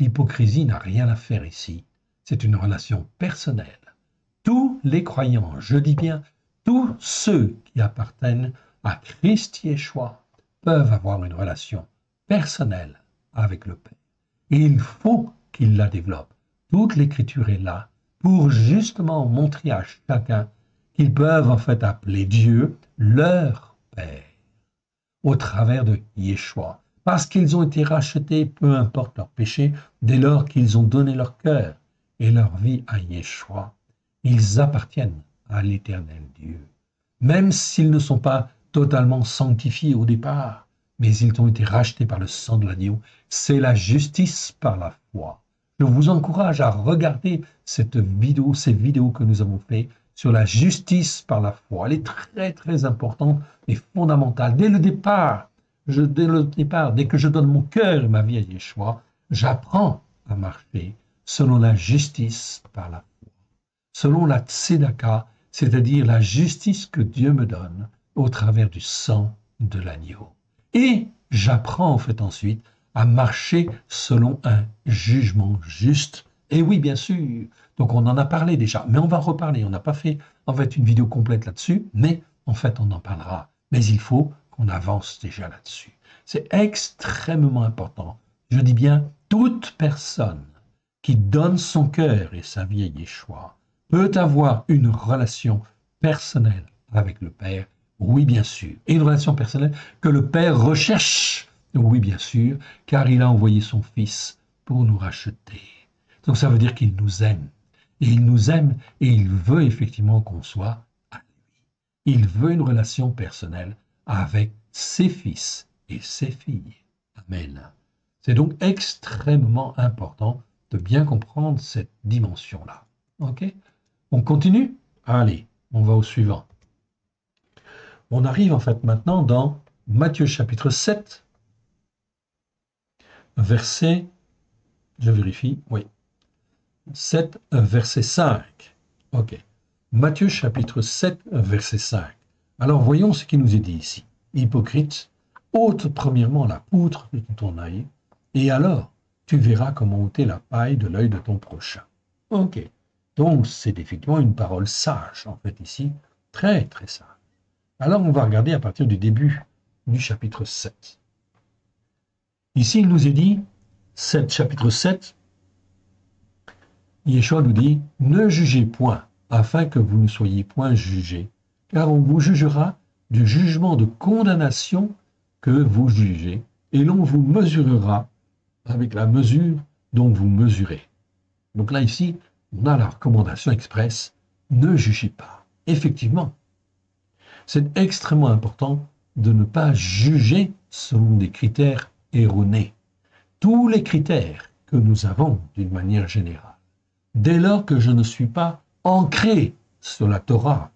l'hypocrisie n'a rien à faire ici. C'est une relation personnelle. Tous les croyants, je dis bien, tous ceux qui appartiennent à Christ Yeshua peuvent avoir une relation personnelle avec le Père. Et il faut qu'ils la développent. Toute l'Écriture est là pour justement montrer à chacun qu'ils peuvent en fait appeler Dieu leur Père au travers de Yeshua. Parce qu'ils ont été rachetés, peu importe leur péché, dès lors qu'ils ont donné leur cœur et leur vie à Yeshua, ils appartiennent à l'Éternel Dieu. Même s'ils ne sont pas totalement sanctifiés au départ, mais ils ont été rachetés par le sang de l'agneau. C'est la justice par la foi. Je vous encourage à regarder ces vidéos que nous avons faites sur la justice par la foi. Elle est très très importante et fondamentale. Dès le départ, dès que je donne mon cœur et ma vie à Yeshua, j'apprends à marcher selon la justice par la foi, selon la tzedaka, c'est-à-dire la justice que Dieu me donne au travers du sang de l'agneau. Et j'apprends en fait ensuite à marcher selon un jugement juste. Et oui, bien sûr. Donc on en a parlé déjà, mais on va reparler. On n'a pas fait en fait une vidéo complète là-dessus, mais en fait on en parlera. Mais il faut qu'on avance déjà là-dessus. C'est extrêmement important. Je dis bien, toute personne qui donne son cœur et sa vie à Yeshua peut avoir une relation personnelle avec le Père. Oui, bien sûr. Et une relation personnelle que le Père recherche. Oui, bien sûr, car il a envoyé son Fils pour nous racheter. Donc ça veut dire qu'il nous aime. Et il nous aime et il veut effectivement qu'on soit à lui. Il veut une relation personnelle avec ses fils et ses filles. Amen. C'est donc extrêmement important de bien comprendre cette dimension-là. Ok? On continue? Allez, on va au suivant. On arrive en fait maintenant dans Matthieu chapitre 7, verset, je vérifie, oui, 7, verset 5. Ok. Matthieu chapitre 7, verset 5. Alors voyons ce qui nous est dit ici. Hypocrite, ôte premièrement la poutre de ton œil, et alors tu verras comment ôter la paille de l'œil de ton prochain. Ok. Donc c'est effectivement une parole sage, en fait ici, très très sage. Alors on va regarder à partir du début du chapitre 7. Ici il nous est dit, chapitre 7, Yeshua nous dit, ne jugez point, afin que vous ne soyez point jugés, car on vous jugera du jugement de condamnation que vous jugez, et l'on vous mesurera avec la mesure dont vous mesurez. Donc là, ici, on a la recommandation expresse, ne jugez pas. Effectivement, c'est extrêmement important de ne pas juger selon des critères erronés. Tous les critères que nous avons d'une manière générale, dès lors que je ne suis pas ancré sur la Torah,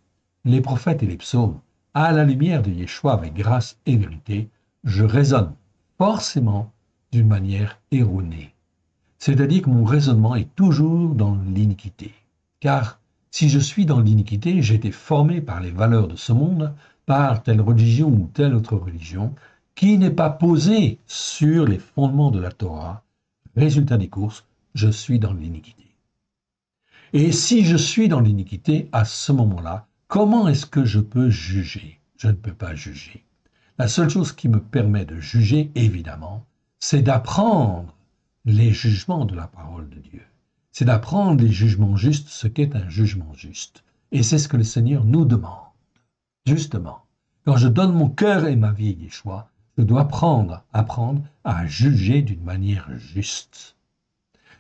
les prophètes et les psaumes, à la lumière de Yeshua avec grâce et vérité, je raisonne forcément d'une manière erronée. C'est-à-dire que mon raisonnement est toujours dans l'iniquité. Car si je suis dans l'iniquité, j'ai été formé par les valeurs de ce monde, par telle religion ou telle autre religion, qui n'est pas posée sur les fondements de la Torah. Résultat des courses, je suis dans l'iniquité. Et si je suis dans l'iniquité, à ce moment-là, comment est-ce que je peux juger? Je ne peux pas juger. La seule chose qui me permet de juger, évidemment, c'est d'apprendre les jugements de la parole de Dieu. C'est d'apprendre les jugements justes, ce qu'est un jugement juste. Et c'est ce que le Seigneur nous demande. Justement, quand je donne mon cœur et ma vie à Yeshua, je dois apprendre à juger d'une manière juste.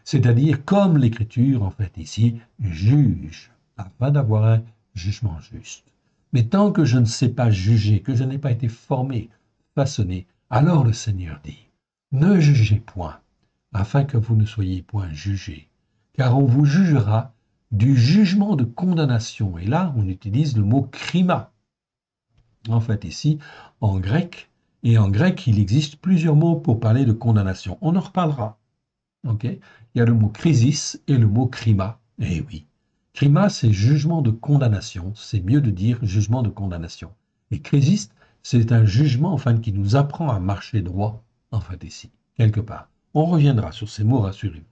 C'est-à-dire comme l'Écriture, en fait, ici, juge, afin d'avoir un jugement juste. Mais tant que je ne sais pas juger, que je n'ai pas été formé, façonné, alors le Seigneur dit, ne jugez point, afin que vous ne soyez point jugés, car on vous jugera du jugement de condamnation. Et là, on utilise le mot krima. En fait, ici, en grec, et en grec, il existe plusieurs mots pour parler de condamnation. On en reparlera. Okay. Il y a le mot crisis et le mot krima. Eh oui. Krima, c'est jugement de condamnation. C'est mieux de dire jugement de condamnation. Et crisis, c'est un jugement, enfin, qui nous apprend à marcher droit, en fait, ici, quelque part. On reviendra sur ces mots, rassurez-vous.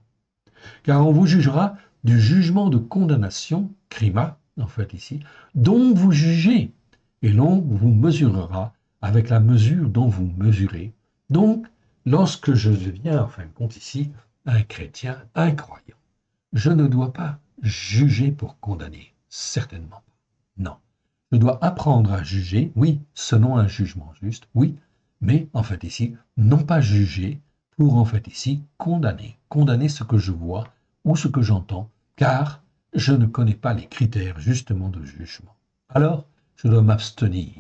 Car on vous jugera du jugement de condamnation, krima, en fait, ici, dont vous jugez, et l'on vous mesurera avec la mesure dont vous mesurez. Donc, lorsque je deviens, en fin de compte, ici, un chrétien, un croyant, je ne dois pas juger pour condamner, certainement pas. Non. Je dois apprendre à juger, oui, selon un jugement juste, oui, mais en fait ici, non pas juger pour en fait ici condamner. Condamner ce que je vois ou ce que j'entends, car je ne connais pas les critères justement de jugement. Alors, je dois m'abstenir,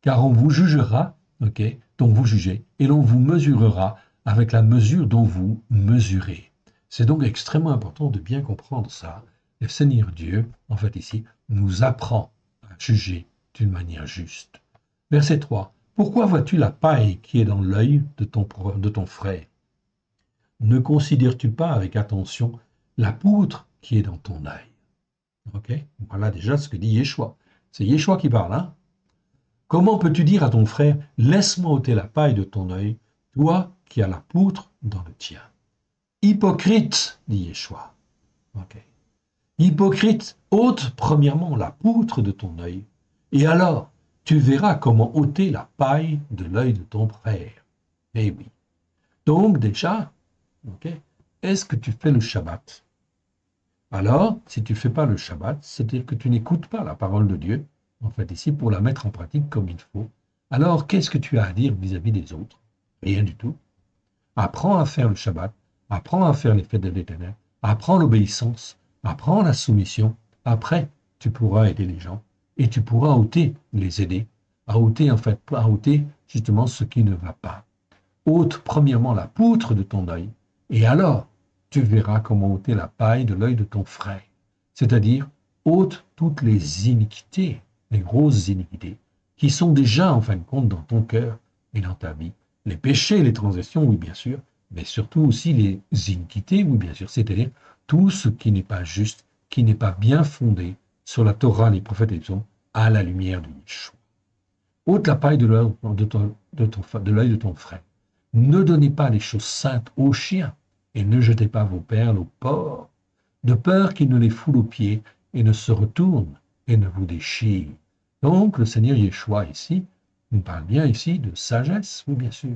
car on vous jugera, ok, dont vous jugez, et l'on vous mesurera avec la mesure dont vous mesurez. C'est donc extrêmement important de bien comprendre ça. Le Seigneur Dieu, en fait ici, nous apprend à juger d'une manière juste. Verset 3. Pourquoi vois-tu la paille qui est dans l'œil de ton frère? Ne considères-tu pas avec attention la poutre qui est dans ton œil? Ok. Voilà déjà ce que dit Yeshua. C'est Yeshua qui parle, hein? Comment peux-tu dire à ton frère, laisse-moi ôter la paille de ton œil, toi qui as la poutre dans le tien? Hypocrite, dit Yeshua. Okay. Hypocrite, ôte premièrement la poutre de ton œil, et alors tu verras comment ôter la paille de l'œil de ton frère. Eh oui. Donc déjà, okay, est-ce que tu fais le Shabbat? Alors, si tu ne fais pas le Shabbat, c'est-à-dire que tu n'écoutes pas la parole de Dieu, en fait ici, pour la mettre en pratique comme il faut, alors qu'est-ce que tu as à dire vis-à-vis des autres? Rien du tout. Apprends à faire le Shabbat, apprends à faire les fêtes de l'Éternel, apprends l'obéissance, apprends la soumission. Après, tu pourras aider les gens et tu pourras les aider, à ôter justement ce qui ne va pas. Ôte premièrement la poutre de ton œil et alors tu verras comment ôter la paille de l'œil de ton frère. C'est-à-dire, ôte toutes les iniquités, les grosses iniquités, qui sont déjà en fin de compte dans ton cœur et dans ta vie. Les péchés, les transgressions, oui bien sûr, mais surtout aussi les iniquités, oui bien sûr, c'est-à-dire tout ce qui n'est pas juste, qui n'est pas bien fondé sur la Torah, les prophètes et les psaumes, à la lumière de Yeshua. Ôte la paille de l'œil de ton frère. Ne donnez pas les choses saintes aux chiens, et ne jetez pas vos perles aux porcs, de peur qu'ils ne les foulent aux pieds et ne se retournent et ne vous déchirent. Donc le Seigneur Yeshua ici nous parle bien ici de sagesse, oui bien sûr.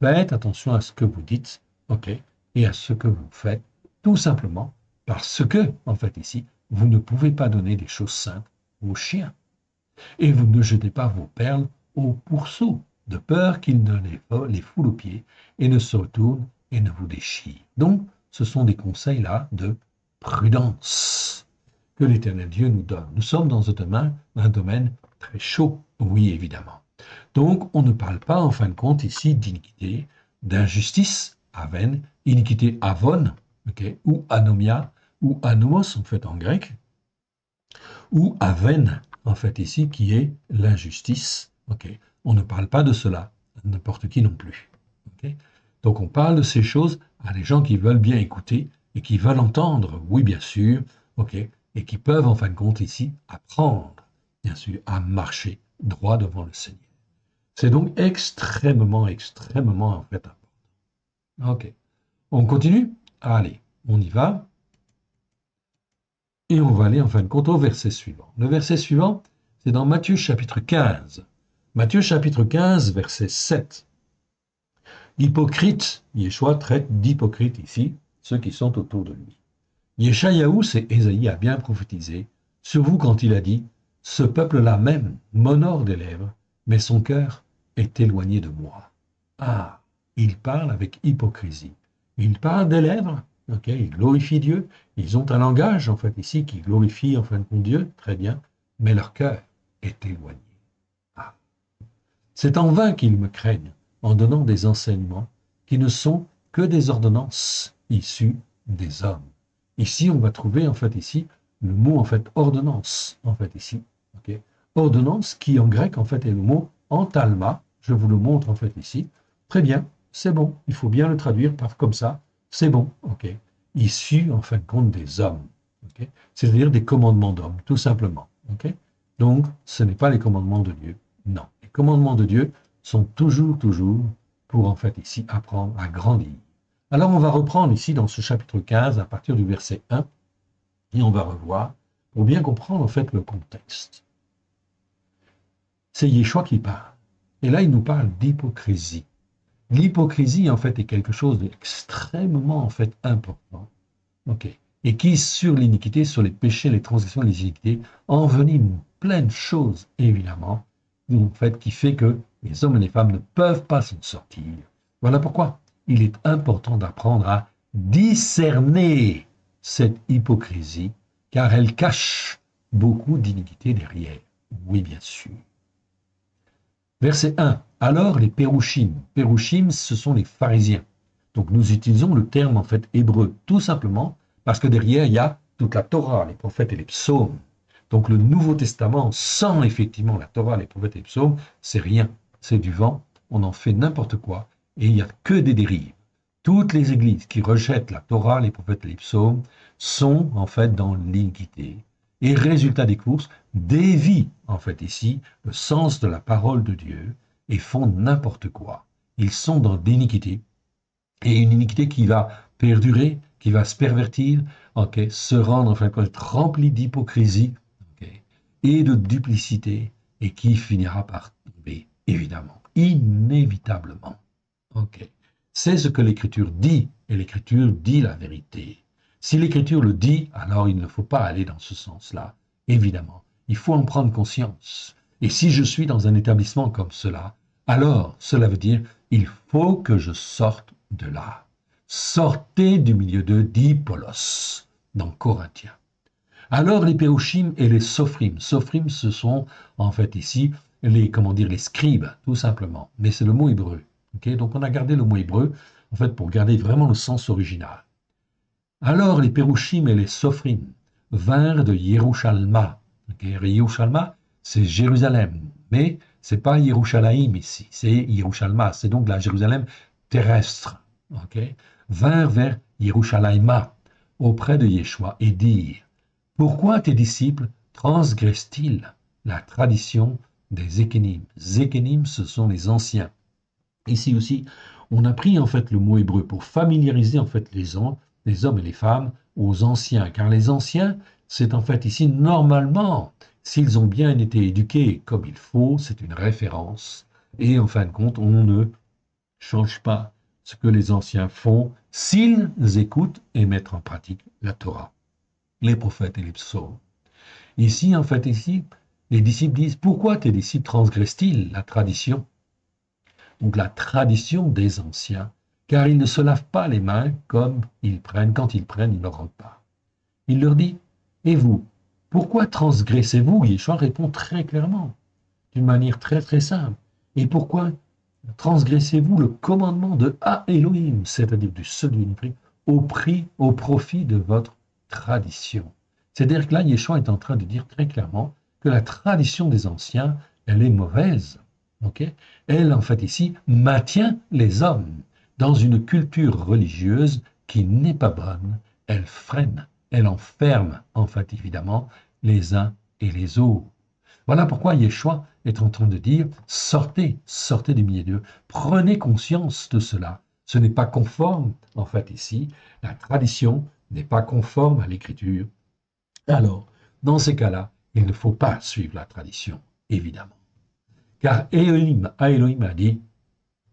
Faites attention à ce que vous dites, ok, et à ce que vous faites, tout simplement parce que, en fait ici, vous ne pouvez pas donner des choses saintes aux chiens. Et vous ne jetez pas vos perles aux pourceaux, de peur qu'ils ne les foulent aux pieds et ne se retournent et ne vous déchirent. Donc, ce sont des conseils là de prudence que l'Éternel Dieu nous donne. Nous sommes dans un domaine très chaud, oui évidemment. Donc, on ne parle pas, en fin de compte, ici d'iniquité, d'injustice, aven, iniquité avon, okay, ou anomia, ou anomos, en fait, en grec, ou aven, en fait, ici, qui est l'injustice. Okay. On ne parle pas de cela à n'importe qui non plus. Okay. Donc on parle de ces choses à des gens qui veulent bien écouter et qui veulent entendre, oui, bien sûr, okay, et qui peuvent, en fin de compte, ici, apprendre, bien sûr, à marcher droit devant le Seigneur. C'est donc extrêmement, extrêmement, en fait, important. OK. On continue? Allez, on y va. Et on va aller, en fin de compte, au verset suivant. Le verset suivant, c'est dans Matthieu chapitre 15. Matthieu chapitre 15, verset 7. Hypocrite, Yeshua traite d'hypocrite ici, ceux qui sont autour de lui. Yeshayahu, c'est Ésaïe, a bien prophétisé sur vous quand il a dit « Ce peuple-là même m'honore des lèvres, mais son cœur est éloigné de moi. » Ah, il parle avec hypocrisie. Il parle des lèvres, okay, il glorifie Dieu. Ils ont un langage, en fait, ici, qui glorifie, en fin de compte, Dieu, très bien, mais leur cœur est éloigné. Ah. C'est en vain qu'ils me craignent, en donnant des enseignements qui ne sont que des ordonnances issues des hommes. Ici, on va trouver, en fait, ici, le mot, en fait, ordonnance, en fait, ici. Okay. Ordonnance, qui en grec, en fait, est le mot entalma. Je vous le montre, en fait, ici. Très bien, c'est bon. Il faut bien le traduire par comme ça. C'est bon, ok. Issu, en fin de compte, des hommes. Okay. C'est-à-dire des commandements d'hommes, tout simplement. Okay. Donc, ce n'est pas les commandements de Dieu. Non. Les commandements de Dieu sont toujours pour, en fait, ici, apprendre à grandir. Alors, on va reprendre ici dans ce chapitre 15, à partir du verset 1, et on va revoir, pour bien comprendre, en fait, le contexte. C'est Yeshua qui parle. Et là, il nous parle d'hypocrisie. L'hypocrisie, en fait, est quelque chose d'extrêmement, en fait, important. Okay. Et qui, sur l'iniquité, sur les péchés, les transgressions, les iniquités, envenime plein de choses, évidemment, en fait, qui fait que les hommes et les femmes ne peuvent pas s'en sortir. Voilà pourquoi il est important d'apprendre à discerner cette hypocrisie, car elle cache beaucoup d'iniquités derrière. Oui, bien sûr. Verset 1. Alors les Pérouchim. Pérouchim, ce sont les pharisiens. Donc nous utilisons le terme en fait hébreu, tout simplement parce que derrière il y a toute la Torah, les prophètes et les psaumes. Donc le Nouveau Testament, sans effectivement la Torah, les prophètes et les psaumes, c'est rien, c'est du vent, on en fait n'importe quoi, et il n'y a que des dérives. Toutes les églises qui rejettent la Torah, les prophètes et les psaumes, sont en fait dans l'iniquité. Et résultat des courses, dévient en fait ici le sens de la parole de Dieu et font n'importe quoi. Ils sont dans l'iniquité, et une iniquité qui va perdurer, qui va se pervertir, okay, se rendre en fin de compte remplie d'hypocrisie, okay, et de duplicité, et qui finira par tomber, évidemment, inévitablement. Okay. C'est ce que l'Écriture dit, et l'Écriture dit la vérité. Si l'Écriture le dit, alors il ne faut pas aller dans ce sens-là, évidemment. Il faut en prendre conscience. Et si je suis dans un établissement comme cela, alors cela veut dire il faut que je sorte de là. Sortez du milieu d'eux, dit Paulos, dans Corinthiens. Alors les Pérouchim et les Sophrim. Sophrim, ce sont en fait ici les, comment dire, les scribes, tout simplement. Mais c'est le mot hébreu. Okay, donc on a gardé le mot hébreu, en fait, pour garder vraiment le sens original. Alors les Pérouchim et les Sophrim vinrent de Yerushalma. Okay, Yerushalma, c'est Jérusalem, mais c'est pas Yerushalayim ici, c'est Yerushalma, c'est donc la Jérusalem terrestre. Okay, vinrent vers Yerushalayma, auprès de Yeshua, et dirent, pourquoi tes disciples transgressent-ils la tradition des Zékénim? Zékénim, ce sont les anciens. Ici aussi, on a pris en fait le mot hébreu pour familiariser en fait les hommes et les femmes aux anciens, car les anciens, c'est en fait ici normalement, s'ils ont bien été éduqués comme il faut, c'est une référence, et en fin de compte, on ne change pas ce que les anciens font s'ils écoutent et mettent en pratique la Torah, les prophètes et les psaumes. Ici, en fait, ici, les disciples disent, pourquoi tes disciples transgressent-ils la tradition? Donc la tradition des anciens, car ils ne se lavent pas les mains comme ils prennent, quand ils prennent, ils ne rendent pas. Il leur dit, et vous, pourquoi transgressez-vous? Yeshua répond très clairement, d'une manière très très simple. Et pourquoi transgressez-vous le commandement de Ha Elohim, c'est-à-dire du seul unique, au profit de votre tradition? C'est-à-dire que là, Yeshua est en train de dire très clairement que la tradition des anciens, elle est mauvaise. Okay? Elle, en fait, ici, maintient les hommes dans une culture religieuse qui n'est pas bonne. Elle freine, elle enferme, en fait, évidemment, les uns et les autres. Voilà pourquoi Yeshua est en train de dire, sortez, sortez du milieu d'eux, prenez conscience de cela. Ce n'est pas conforme, en fait, ici, la tradition n'est pas conforme à l'écriture. Alors, dans ces cas-là, il ne faut pas suivre la tradition, évidemment. Car Elohim a dit,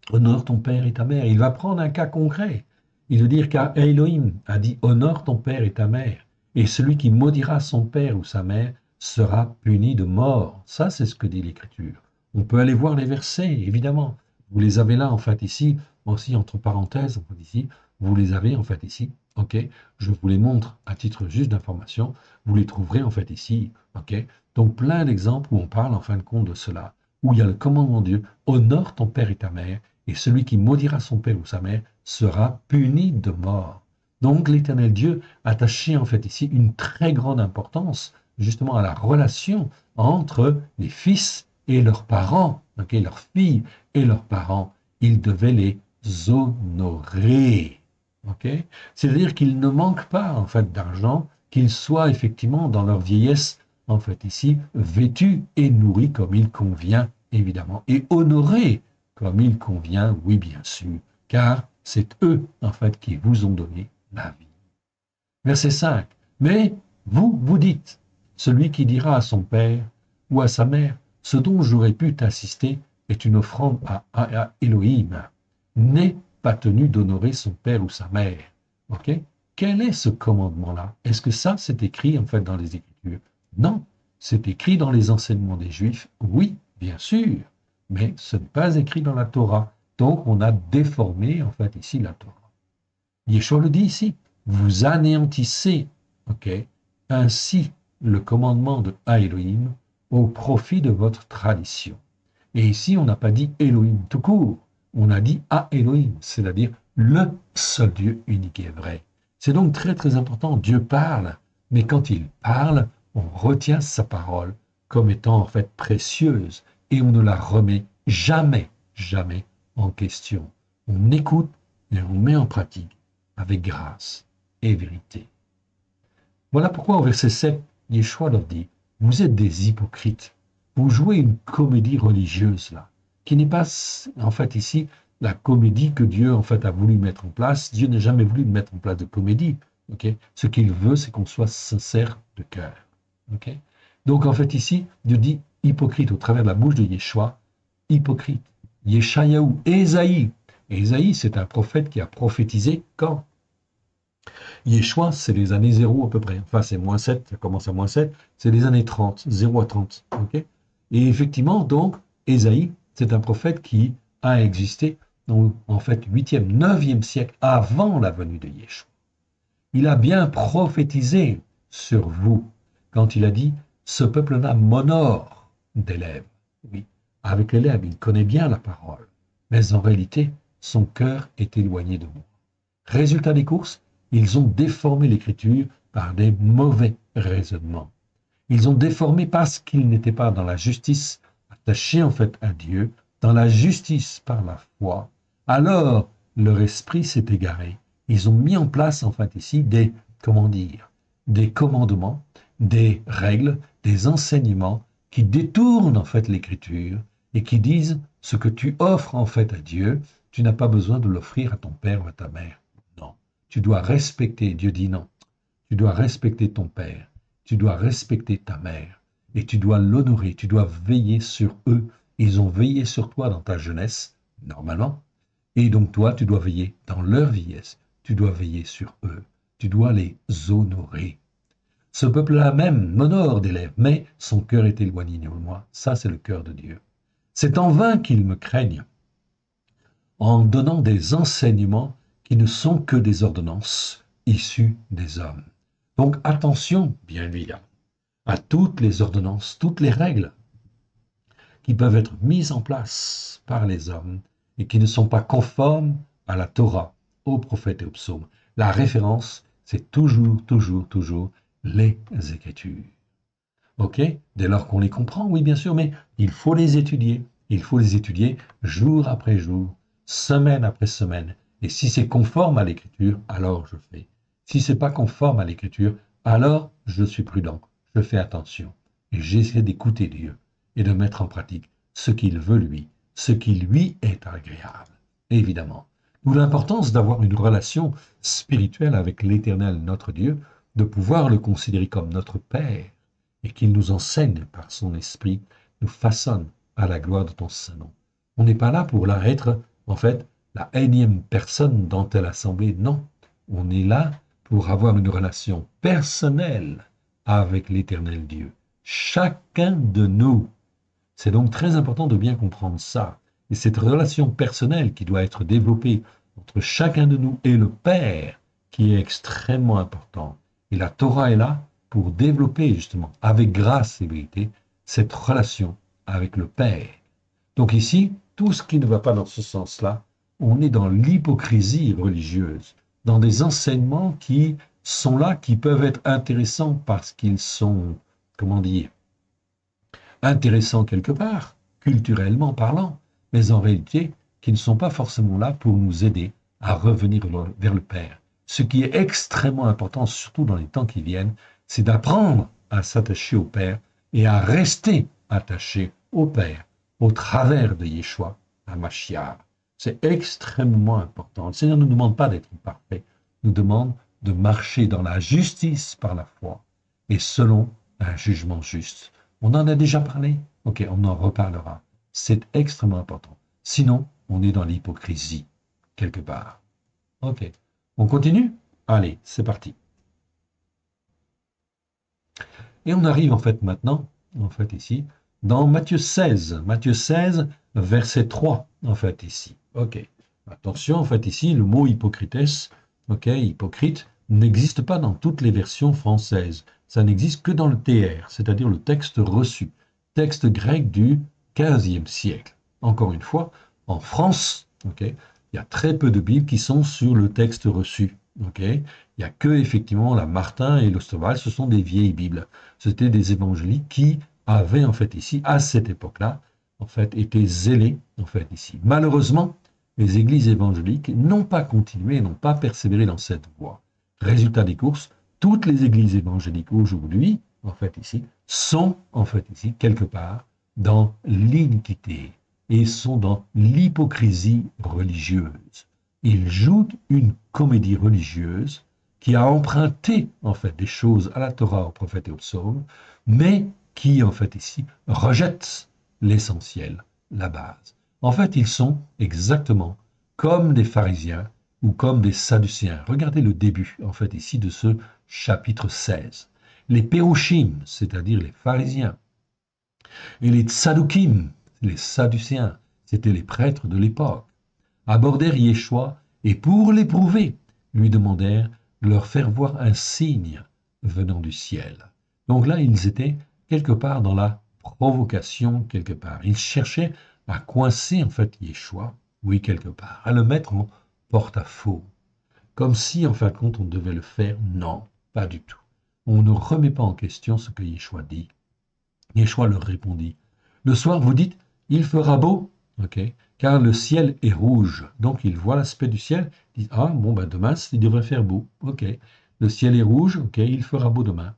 honore ton père et ta mère. Il va prendre un cas concret. Il veut dire car Elohim a dit, honore ton père et ta mère. Et celui qui maudira son père ou sa mère sera puni de mort. Ça, c'est ce que dit l'Écriture. On peut aller voir les versets, évidemment. Vous les avez là, en fait, ici. Aussi, entre parenthèses, en fait, ici. Vous les avez, en fait, ici. OK? Je vous les montre à titre juste d'information. Vous les trouverez, en fait, ici. OK? Donc, plein d'exemples où on parle, en fin de compte, de cela. Où il y a le commandement de Dieu. Honore ton père et ta mère. Et celui qui maudira son père ou sa mère sera puni de mort. Donc, l'Éternel Dieu attachait, en fait, ici, une très grande importance justement à la relation entre les fils et leurs parents, okay, leurs filles et leurs parents. Ils devaient les honorer. Okay? C'est-à-dire qu'ils ne manquent pas en fait d'argent, qu'ils soient effectivement dans leur vieillesse, en fait ici, vêtus et nourris comme il convient, évidemment, et honorés comme il convient, oui bien sûr, car c'est eux, en fait, qui vous ont donné la vie. Verset 5. Mais vous, vous dites, celui qui dira à son père ou à sa mère, ce dont j'aurais pu t'assister est une offrande à Elohim, n'est pas tenu d'honorer son père ou sa mère. Ok? Quel est ce commandement-là? Est-ce que ça, c'est écrit en fait dans les Écritures? Non, c'est écrit dans les enseignements des Juifs, oui, bien sûr, mais ce n'est pas écrit dans la Torah. Donc, on a déformé en fait ici la Torah. Yeshua le dit ici, vous anéantissez, ok, ainsi le commandement de Elohim au profit de votre tradition. Et ici, on n'a pas dit Elohim tout court, on a dit à Elohim, c'est-à-dire le seul Dieu unique et vrai. C'est donc très très important, Dieu parle, mais quand il parle, on retient sa parole comme étant en fait précieuse et on ne la remet jamais, jamais en question. On écoute et on met en pratique avec grâce et vérité. Voilà pourquoi au verset 7, Yeshua leur dit, vous êtes des hypocrites, vous jouez une comédie religieuse là, qui n'est pas en fait ici la comédie que Dieu en fait a voulu mettre en place. Dieu n'a jamais voulu mettre en place de comédie. Okay? Ce qu'il veut, c'est qu'on soit sincère de cœur. Okay? Donc en fait ici, Dieu dit hypocrite au travers de la bouche de Yeshua, hypocrite. Yeshayahu, Ésaïe. Ésaïe, c'est un prophète qui a prophétisé quand? Yeshua, c'est les années 0 à peu près. Enfin, c'est moins 7, ça commence à moins 7, c'est les années 30, 0 à 30. Okay? Et effectivement, donc, Ésaïe, c'est un prophète qui a existé, donc, en fait, 8e, 9e siècle avant la venue de Yeshua. Il a bien prophétisé sur vous quand il a dit, ce peuple-là m'honore des lèvres. Oui, avec les lèvres, il connaît bien la parole, mais en réalité, son cœur est éloigné de moi. Résultat des courses, ils ont déformé l'écriture par des mauvais raisonnements. Ils ont déformé parce qu'ils n'étaient pas dans la justice, attachés en fait à Dieu, dans la justice par la foi. Alors, leur esprit s'est égaré. Ils ont mis en place en fait ici des, comment dire, des commandements, des règles, des enseignements qui détournent en fait l'écriture et qui disent ce que tu offres en fait à Dieu, tu n'as pas besoin de l'offrir à ton père ou à ta mère. Non. Tu dois respecter, Dieu dit non, tu dois respecter ton père, tu dois respecter ta mère, et tu dois l'honorer, tu dois veiller sur eux. Ils ont veillé sur toi dans ta jeunesse, normalement, et donc toi, tu dois veiller dans leur vieillesse, tu dois veiller sur eux, tu dois les honorer. Ce peuple-là même m'honore des lèvres, mais son cœur est éloigné de moi. Ça, c'est le cœur de Dieu. C'est en vain qu'ils me craignent, en donnant des enseignements qui ne sont que des ordonnances issues des hommes. Donc attention, bien évidemment, à toutes les ordonnances, toutes les règles qui peuvent être mises en place par les hommes et qui ne sont pas conformes à la Torah, aux prophètes et aux psaumes. La référence, c'est toujours les Écritures. Ok? Dès lors qu'on les comprend, oui, bien sûr, mais il faut les étudier. Il faut les étudier jour après jour, semaine après semaine. Et si c'est conforme à l'Écriture, alors je fais. Si c'est pas conforme à l'Écriture, alors je suis prudent. Je fais attention. Et j'essaie d'écouter Dieu et de mettre en pratique ce qu'il veut lui, ce qui lui est agréable. Évidemment. D'où l'importance d'avoir une relation spirituelle avec l'Éternel, notre Dieu, de pouvoir le considérer comme notre Père, et qu'il nous enseigne par son esprit, nous façonne à la gloire de ton Saint-Nom. On n'est pas là pour là être, en fait, la énième personne dans telle assemblée, non. On est là pour avoir une relation personnelle avec l'Éternel Dieu. Chacun de nous. C'est donc très important de bien comprendre ça. Et cette relation personnelle qui doit être développée entre chacun de nous et le Père, qui est extrêmement important. Et la Torah est là pour développer justement, avec grâce et vérité, cette relation avec le Père. Donc ici, tout ce qui ne va pas dans ce sens-là, on est dans l'hypocrisie religieuse, dans des enseignements qui sont là, qui peuvent être intéressants parce qu'ils sont, comment dire, intéressants quelque part, culturellement parlant, mais en réalité, qui ne sont pas forcément là pour nous aider à revenir vers le Père. Ce qui est extrêmement important, surtout dans les temps qui viennent, c'est d'apprendre à s'attacher au Père et à rester attaché au Père au travers de Yeshua, à Mashiach. C'est extrêmement important. Le Seigneur ne nous demande pas d'être parfait, il nous demande de marcher dans la justice par la foi et selon un jugement juste. On en a déjà parlé? Ok, on en reparlera. C'est extrêmement important. Sinon, on est dans l'hypocrisie, quelque part. Ok, on continue? Allez, c'est parti. Et on arrive en fait maintenant, en fait ici, dans Matthieu 16. Matthieu 16, verset 3, en fait ici. Ok, attention, en fait ici, le mot hypocrites, ok, hypocrite, n'existe pas dans toutes les versions françaises. Ça n'existe que dans le TR, c'est-à-dire le texte reçu, texte grec du XVe siècle. Encore une fois, en France, ok, il y a très peu de Bibles qui sont sur le texte reçu. Ok, il n'y a que effectivement la Martin et l'Ostoval, ce sont des vieilles Bibles. C'était des évangéliques qui avaient en fait ici, à cette époque-là, en fait, été zélés en fait ici. Malheureusement, les églises évangéliques n'ont pas continué, n'ont pas persévéré dans cette voie. Résultat des courses, toutes les églises évangéliques aujourd'hui, en fait ici, sont en fait ici quelque part dans l'iniquité et sont dans l'hypocrisie religieuse. Ils jouent une comédie religieuse qui a emprunté en fait des choses à la Torah, aux prophètes et aux psaumes, mais qui en fait ici rejette l'essentiel, la base. En fait, ils sont exactement comme des pharisiens ou comme des sadducéens. Regardez le début en fait ici de ce chapitre 16. Les pérouchim, c'est-à-dire les pharisiens, et les tsadoukim, les sadducéens, c'étaient les prêtres de l'époque, abordèrent Yeshua et pour l'éprouver, lui demandèrent de leur faire voir un signe venant du ciel. Donc là, ils étaient quelque part dans la provocation, quelque part. Ils cherchaient à coincer en fait Yeshua, oui, quelque part, à le mettre en porte-à-faux. Comme si, en fin de compte, on devait le faire. Non, pas du tout. On ne remet pas en question ce que Yeshua dit. Yeshua leur répondit, le soir, vous dites, il fera beau, ok, car le ciel est rouge. Donc, ils voient l'aspect du ciel, ils disent, ah, bon, ben, demain, il devrait faire beau, ok. Le ciel est rouge, ok, il fera beau demain.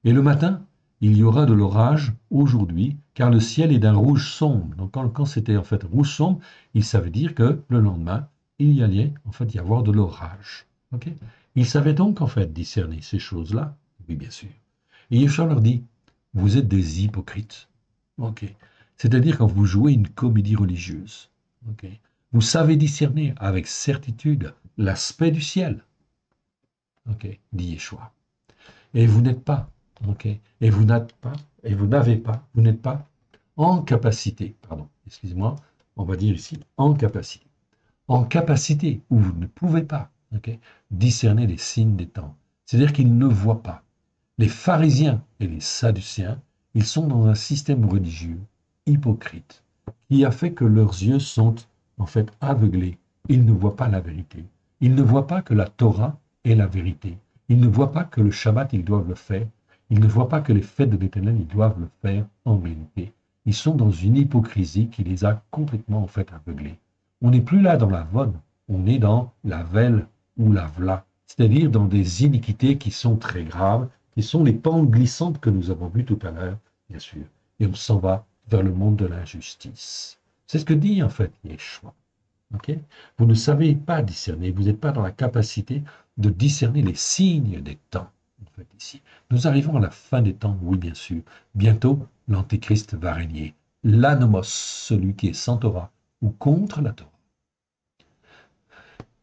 Et le matin, il y aura de l'orage aujourd'hui, car le ciel est d'un rouge sombre. Donc, quand c'était en fait rouge sombre, il savait dire que le lendemain, il y allait en fait y avoir de l'orage. Ok. Ils savaient donc en fait discerner ces choses-là. Oui, bien sûr. Et Yeshua leur dit, vous êtes des hypocrites. Ok. C'est-à-dire quand vous jouez une comédie religieuse. Ok. Vous savez discerner avec certitude l'aspect du ciel. Ok, dit Yeshua. Et vous n'êtes pas, ok, et vous n'êtes pas, et vous n'avez pas, vous n'êtes pas en capacité, pardon, excusez-moi, on va dire ici, en capacité, où vous ne pouvez pas, ok, discerner les signes des temps. C'est-à-dire qu'ils ne voient pas. Les pharisiens et les sadducéens, ils sont dans un système religieux hypocrite qui a fait que leurs yeux sont en fait aveuglés. Ils ne voient pas la vérité. Ils ne voient pas que la Torah est la vérité. Ils ne voient pas que le Shabbat, ils doivent le faire. Ils ne voient pas que les fêtes de l'Éternel, ils doivent le faire en réalité. Ils sont dans une hypocrisie qui les a complètement en fait aveuglés. On n'est plus là dans la vonne, on est dans la velle ou la vla, c'est-à-dire dans des iniquités qui sont très graves, qui sont les pentes glissantes que nous avons vues tout à l'heure, bien sûr. Et on s'en va vers le monde de l'injustice. C'est ce que dit en fait Yeshua. Okay. Vous ne savez pas discerner, vous n'êtes pas dans la capacité de discerner les signes des temps. En fait, ici. Nous arrivons à la fin des temps, oui bien sûr. Bientôt, l'Antéchrist va régner. L'anomos, celui qui est sans Torah ou contre la Torah.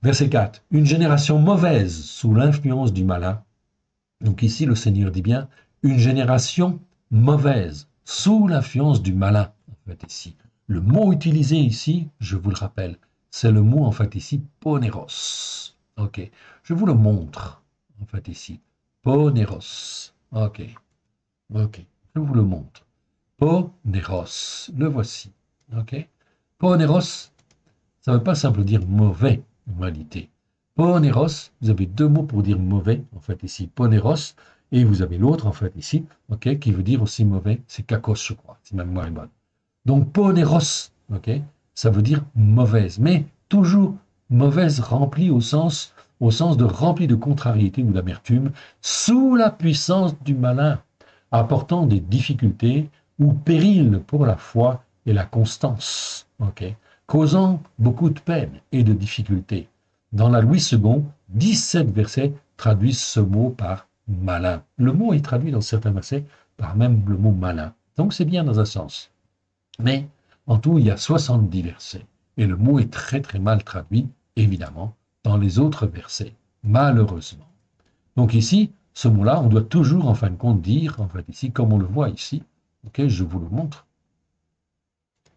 Verset 4. Une génération mauvaise sous l'influence du malin. Donc ici, le Seigneur dit bien, une génération mauvaise sous l'influence du malin. En fait, ici. Le mot utilisé ici, je vous le rappelle, c'est le mot en fait ici, poneros. Ok, je vous le montre en fait ici. Poneros. Ok, ok, je vous le montre. Poneros, le voici. Ok, poneros, ça ne veut pas simplement dire mauvais en réalité. Poneros, vous avez deux mots pour dire mauvais en fait ici. Poneros, et vous avez l'autre en fait ici, ok, qui veut dire aussi mauvais, c'est kakos je crois, si ma mémoire est bonne. Donc, poneros, ok, ça veut dire mauvaise, mais toujours mauvaise remplie au sens de remplie de contrariété ou d'amertume, sous la puissance du malin, apportant des difficultés ou périls pour la foi et la constance, ok, causant beaucoup de peine et de difficultés. Dans la Louis II, 17 versets traduisent ce mot par malin. Le mot est traduit dans certains versets par même le mot malin. Donc c'est bien dans un sens. Mais en tout, il y a 70 versets. Et le mot est très très mal traduit, évidemment, dans les autres versets, malheureusement. Donc ici, ce mot-là, on doit toujours, en fin de compte, dire, en fait, ici, comme on le voit ici, ok, je vous le montre,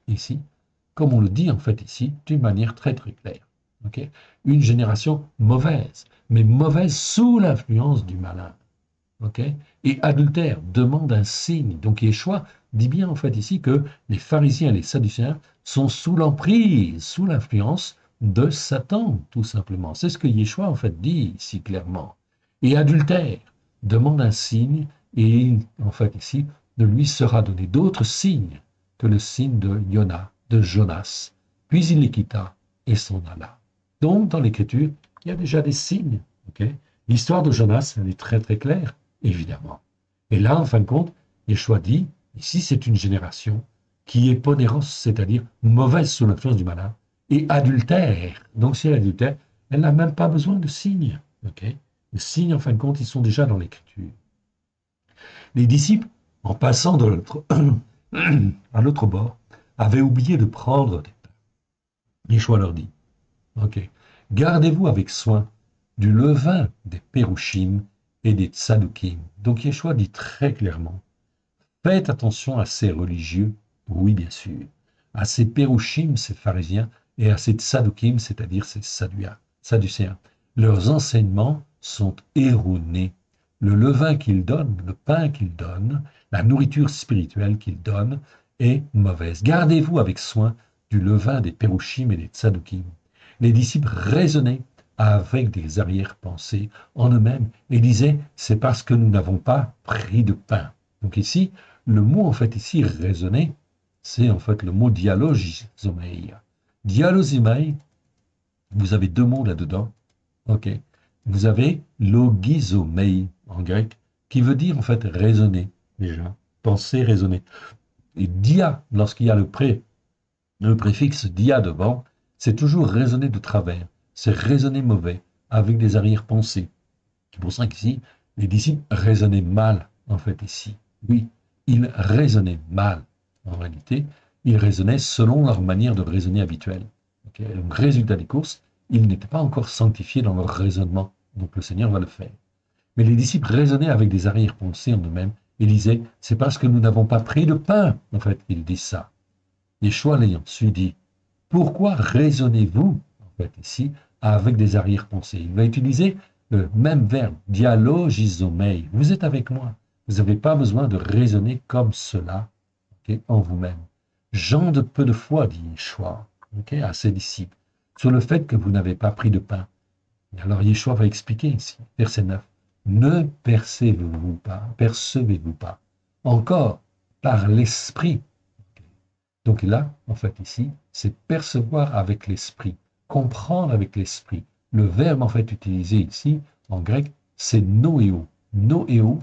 ici, comme on le dit, en fait, ici, d'une manière très très claire. Ok, une génération mauvaise, mais mauvaise sous l'influence du malin. Okay, et adultère demande un signe. Donc Yeshua dit bien en fait ici que les pharisiens et les sadducéens sont sous l'emprise, sous l'influence de Satan, tout simplement. C'est ce que Yeshua en fait dit ici clairement. Et adultère demande un signe, et en fait ici, de lui sera donné d'autres signes que le signe de Jonas. Puis il les quitta et s'en alla. Donc dans l'Écriture, il y a déjà des signes. Okay, l'histoire de Jonas, elle est très très claire. Évidemment. Et là, en fin de compte, Yeshua dit, ici c'est une génération qui est ponéros, c'est-à-dire mauvaise sous l'influence du malin, et adultère. Donc si elle est adultère, elle n'a même pas besoin de signes. Okay, les signes, en fin de compte, ils sont déjà dans l'Écriture. Les disciples, en passant de à l'autre bord, avaient oublié de prendre des pains. Yeshua leur dit, ok, gardez-vous avec soin du levain des pérouchim et des tsadoukim. Donc Yeshua dit très clairement, faites attention à ces religieux, oui bien sûr, à ces pérouchim, ces pharisiens, et à ces tsadoukim, c'est-à-dire ces sadducéens. Leurs enseignements sont erronés. Le levain qu'ils donnent, le pain qu'ils donnent, la nourriture spirituelle qu'ils donnent est mauvaise. Gardez-vous avec soin du levain des pérouchim et des tsadoukim. Les disciples raisonnaient avec des arrière-pensées en eux-mêmes et disaient c'est parce que nous n'avons pas pris de pain. Donc ici, le mot en fait ici raisonner, c'est en fait le mot dialogizomai. Dialogizomai, vous avez deux mots là-dedans. Ok. Vous avez logizomai en grec, qui veut dire en fait raisonner déjà, penser, raisonner. Et dia, lorsqu'il y a le préfixe dia devant, c'est toujours raisonner de travers. C'est raisonner mauvais, avec des arrière-pensées. C'est pour ça qu'ici, les disciples raisonnaient mal, en fait, ici. Oui, ils raisonnaient mal, en réalité. Ils raisonnaient selon leur manière de raisonner habituelle. Okay, donc, résultat des courses, ils n'étaient pas encore sanctifiés dans leur raisonnement. Donc, le Seigneur va le faire. Mais les disciples raisonnaient avec des arrière-pensées en eux-mêmes et disaient, c'est parce que nous n'avons pas pris de pain, en fait, ils disent ça. Yeshua l'ayant su dit, pourquoi raisonnez-vous, en fait, ici, avec des arrière-pensées? Il va utiliser le même verbe, dialogizomai. Vous êtes avec moi. Vous n'avez pas besoin de raisonner comme cela, okay, en vous-même. Gens de peu de foi, dit Yeshua, okay, à ses disciples, sur le fait que vous n'avez pas pris de pain. Et alors Yeshua va expliquer ici, verset 9. ne percevez-vous pas encore par l'esprit. Donc là, en fait, ici, c'est percevoir avec l'esprit, comprendre avec l'esprit. Le verbe, en fait, utilisé ici, en grec, c'est noéo. Noéo,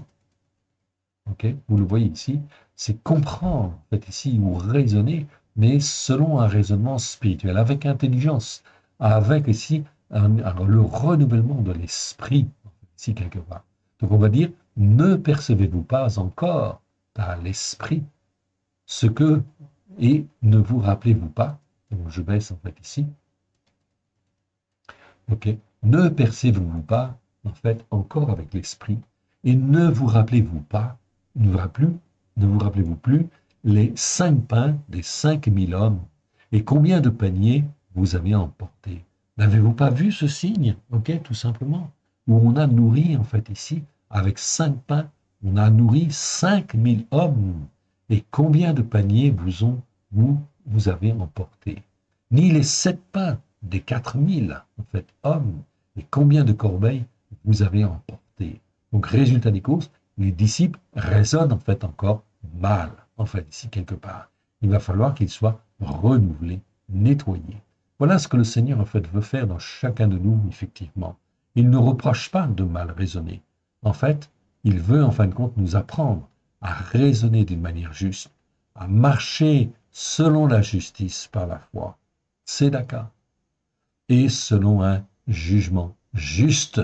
ok, vous le voyez ici, c'est comprendre, en fait, ici, ou raisonner, mais selon un raisonnement spirituel, avec intelligence, avec ici le renouvellement de l'esprit, ici quelque part. Donc on va dire, ne percevez-vous pas encore par l'esprit ce que, et ne vous rappelez-vous pas, donc je baisse en fait ici, ok, ne percevez-vous pas, en fait, encore avec l'esprit, et ne vous rappelez-vous pas, ne vous rappelez-vous plus les 5 pains des 5000 hommes, et combien de paniers vous avez emportés. N'avez-vous pas vu ce signe, ok, tout simplement, où on a nourri, en fait, ici, avec 5 pains, on a nourri 5000 hommes, et combien de paniers vous avez emportés. Ni les 7 pains des 4000 en fait, hommes, et combien de corbeilles vous avez emporté. Donc, résultat des courses, les disciples raisonnent en fait encore mal, en fait, ici quelque part. Il va falloir qu'ils soient renouvelés, nettoyés. Voilà ce que le Seigneur, en fait, veut faire dans chacun de nous, effectivement. Il ne reproche pas de mal raisonner. En fait, il veut, en fin de compte, nous apprendre à raisonner d'une manière juste, à marcher selon la justice par la foi. C'est d'accord. Et selon un jugement juste.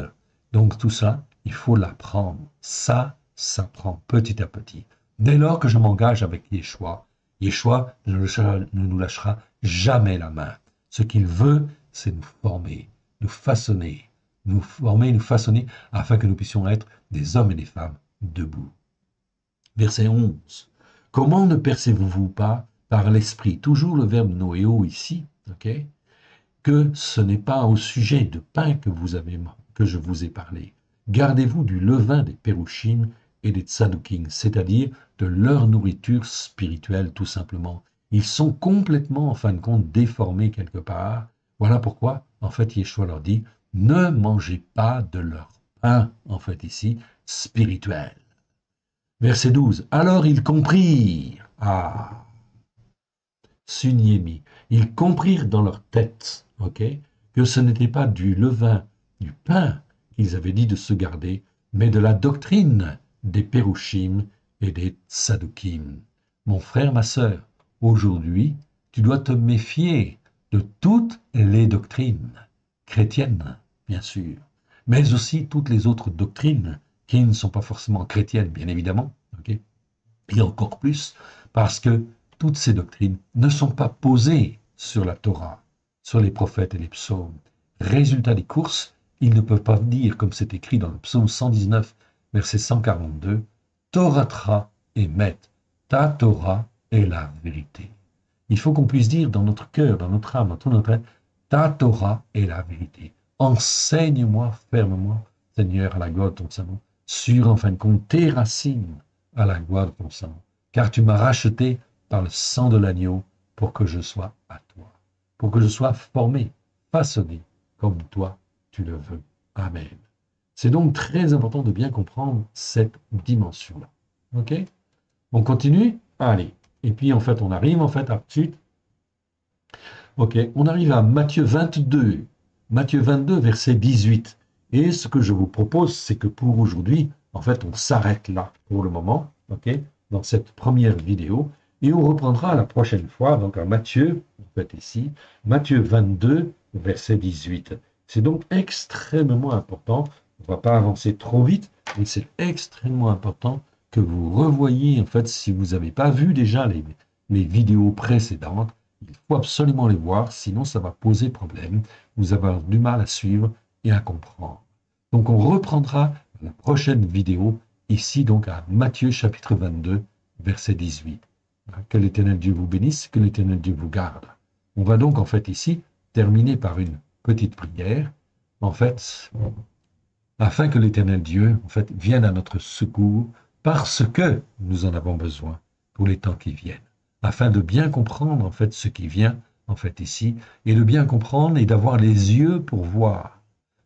Donc tout ça, il faut l'apprendre. Ça s'apprend petit à petit. Dès lors que je m'engage avec Yeshua, Yeshua ne nous lâchera jamais la main. Ce qu'il veut, c'est nous former, nous façonner, nous former, nous façonner, afin que nous puissions être des hommes et des femmes debout. Verset 11. Comment ne percevez-vous pas par l'esprit, toujours le verbe noéo ici, ok, que ce n'est pas au sujet de pain que je vous ai parlé. Gardez-vous du levain des pérouchim et des tsadoukim, c'est-à-dire de leur nourriture spirituelle tout simplement. Ils sont complètement, en fin de compte, déformés quelque part. Voilà pourquoi, en fait, Yeshua leur dit, ne mangez pas de leur pain, en fait, ici, spirituel. Verset 12. Alors ils comprirent. Ah, Sunyémi. Ils comprirent dans leur tête, ok, que ce n'était pas du levain, du pain qu'ils avaient dit de se garder, mais de la doctrine des Pérouchim et des Tsadoukim. Mon frère, ma sœur, aujourd'hui, tu dois te méfier de toutes les doctrines chrétiennes, bien sûr, mais aussi toutes les autres doctrines qui ne sont pas forcément chrétiennes, bien évidemment, ok, et encore plus parce que toutes ces doctrines ne sont pas posées sur la Torah, sur les prophètes et les psaumes. Résultat des courses, ils ne peuvent pas dire, comme c'est écrit dans le psaume 119, verset 142, Toratra emet, ta Torah est la vérité. Il faut qu'on puisse dire dans notre cœur, dans notre âme, dans tout notre être, ta Torah est la vérité. Enseigne-moi fermement, Seigneur, à la gloire de ton Saint-Nom, sur, en fin de compte, tes racines à la gloire de ton Saint-Nom. Car tu m'as racheté par le sang de l'agneau pour que je sois à toi, pour que je sois formé, façonné comme toi tu le veux. Amen. C'est donc très important de bien comprendre cette dimension-là. Ok? On continue? Allez. Et puis en fait, on arrive en fait à suite. Ok, on arrive à Matthieu 22. Matthieu 22, verset 18. Et ce que je vous propose, c'est que pour aujourd'hui, en fait, on s'arrête là pour le moment, ok, dans cette première vidéo. Et on reprendra la prochaine fois, donc à Matthieu, en fait ici, Matthieu 22, verset 18. C'est donc extrêmement important, on ne va pas avancer trop vite, mais c'est extrêmement important que vous revoyiez, en fait, si vous n'avez pas vu déjà les vidéos précédentes, il faut absolument les voir, sinon ça va poser problème, vous avez du mal à suivre et à comprendre. Donc on reprendra la prochaine vidéo, ici donc à Matthieu chapitre 22, verset 18. Que l'Éternel Dieu vous bénisse, que l'Éternel Dieu vous garde. On va donc en fait ici terminer par une petite prière, en fait, afin que l'Éternel Dieu en fait vienne à notre secours, parce que nous en avons besoin pour les temps qui viennent, afin de bien comprendre en fait ce qui vient en fait ici, et de bien comprendre et d'avoir les yeux pour voir.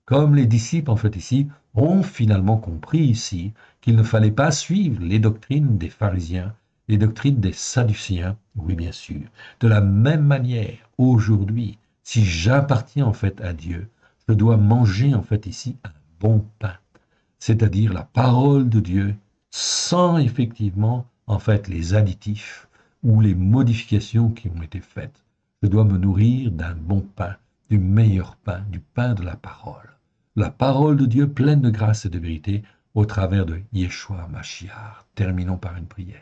Comme les disciples en fait ici ont finalement compris ici qu'il ne fallait pas suivre les doctrines des pharisiens, les doctrines des sadduciens, oui bien sûr. De la même manière, aujourd'hui, si j'appartiens en fait à Dieu, je dois manger en fait ici un bon pain, c'est-à-dire la parole de Dieu, sans effectivement en fait les additifs ou les modifications qui ont été faites. Je dois me nourrir d'un bon pain, du meilleur pain, du pain de la parole. La parole de Dieu pleine de grâce et de vérité au travers de Yeshua Mashiach. Terminons par une prière.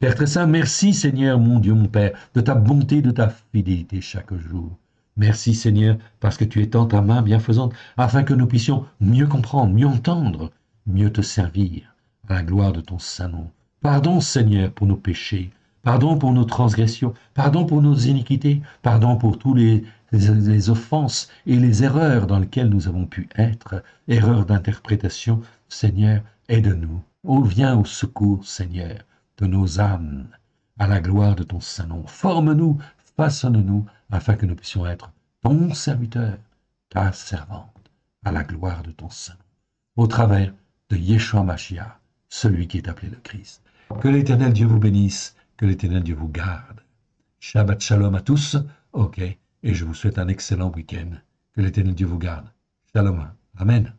Père très saint, merci Seigneur, mon Dieu, mon Père, de ta bonté, de ta fidélité chaque jour. Merci Seigneur, parce que tu étends ta main bienfaisante, afin que nous puissions mieux comprendre, mieux entendre, mieux te servir, à la gloire de ton saint nom. Pardon Seigneur pour nos péchés, pardon pour nos transgressions, pardon pour nos iniquités, pardon pour tous les offenses et les erreurs dans lesquelles nous avons pu être, erreurs d'interprétation. Seigneur, aide-nous. Oh, viens au secours, Seigneur, de nos âmes, à la gloire de ton saint nom. Forme-nous, façonne-nous, afin que nous puissions être ton serviteur, ta servante, à la gloire de ton saint nom, au travers de Yeshua Mashiach, celui qui est appelé le Christ. Que l'Éternel Dieu vous bénisse, que l'Éternel Dieu vous garde. Shabbat shalom à tous, ok, et je vous souhaite un excellent week-end. Que l'Éternel Dieu vous garde. Shalom, amen.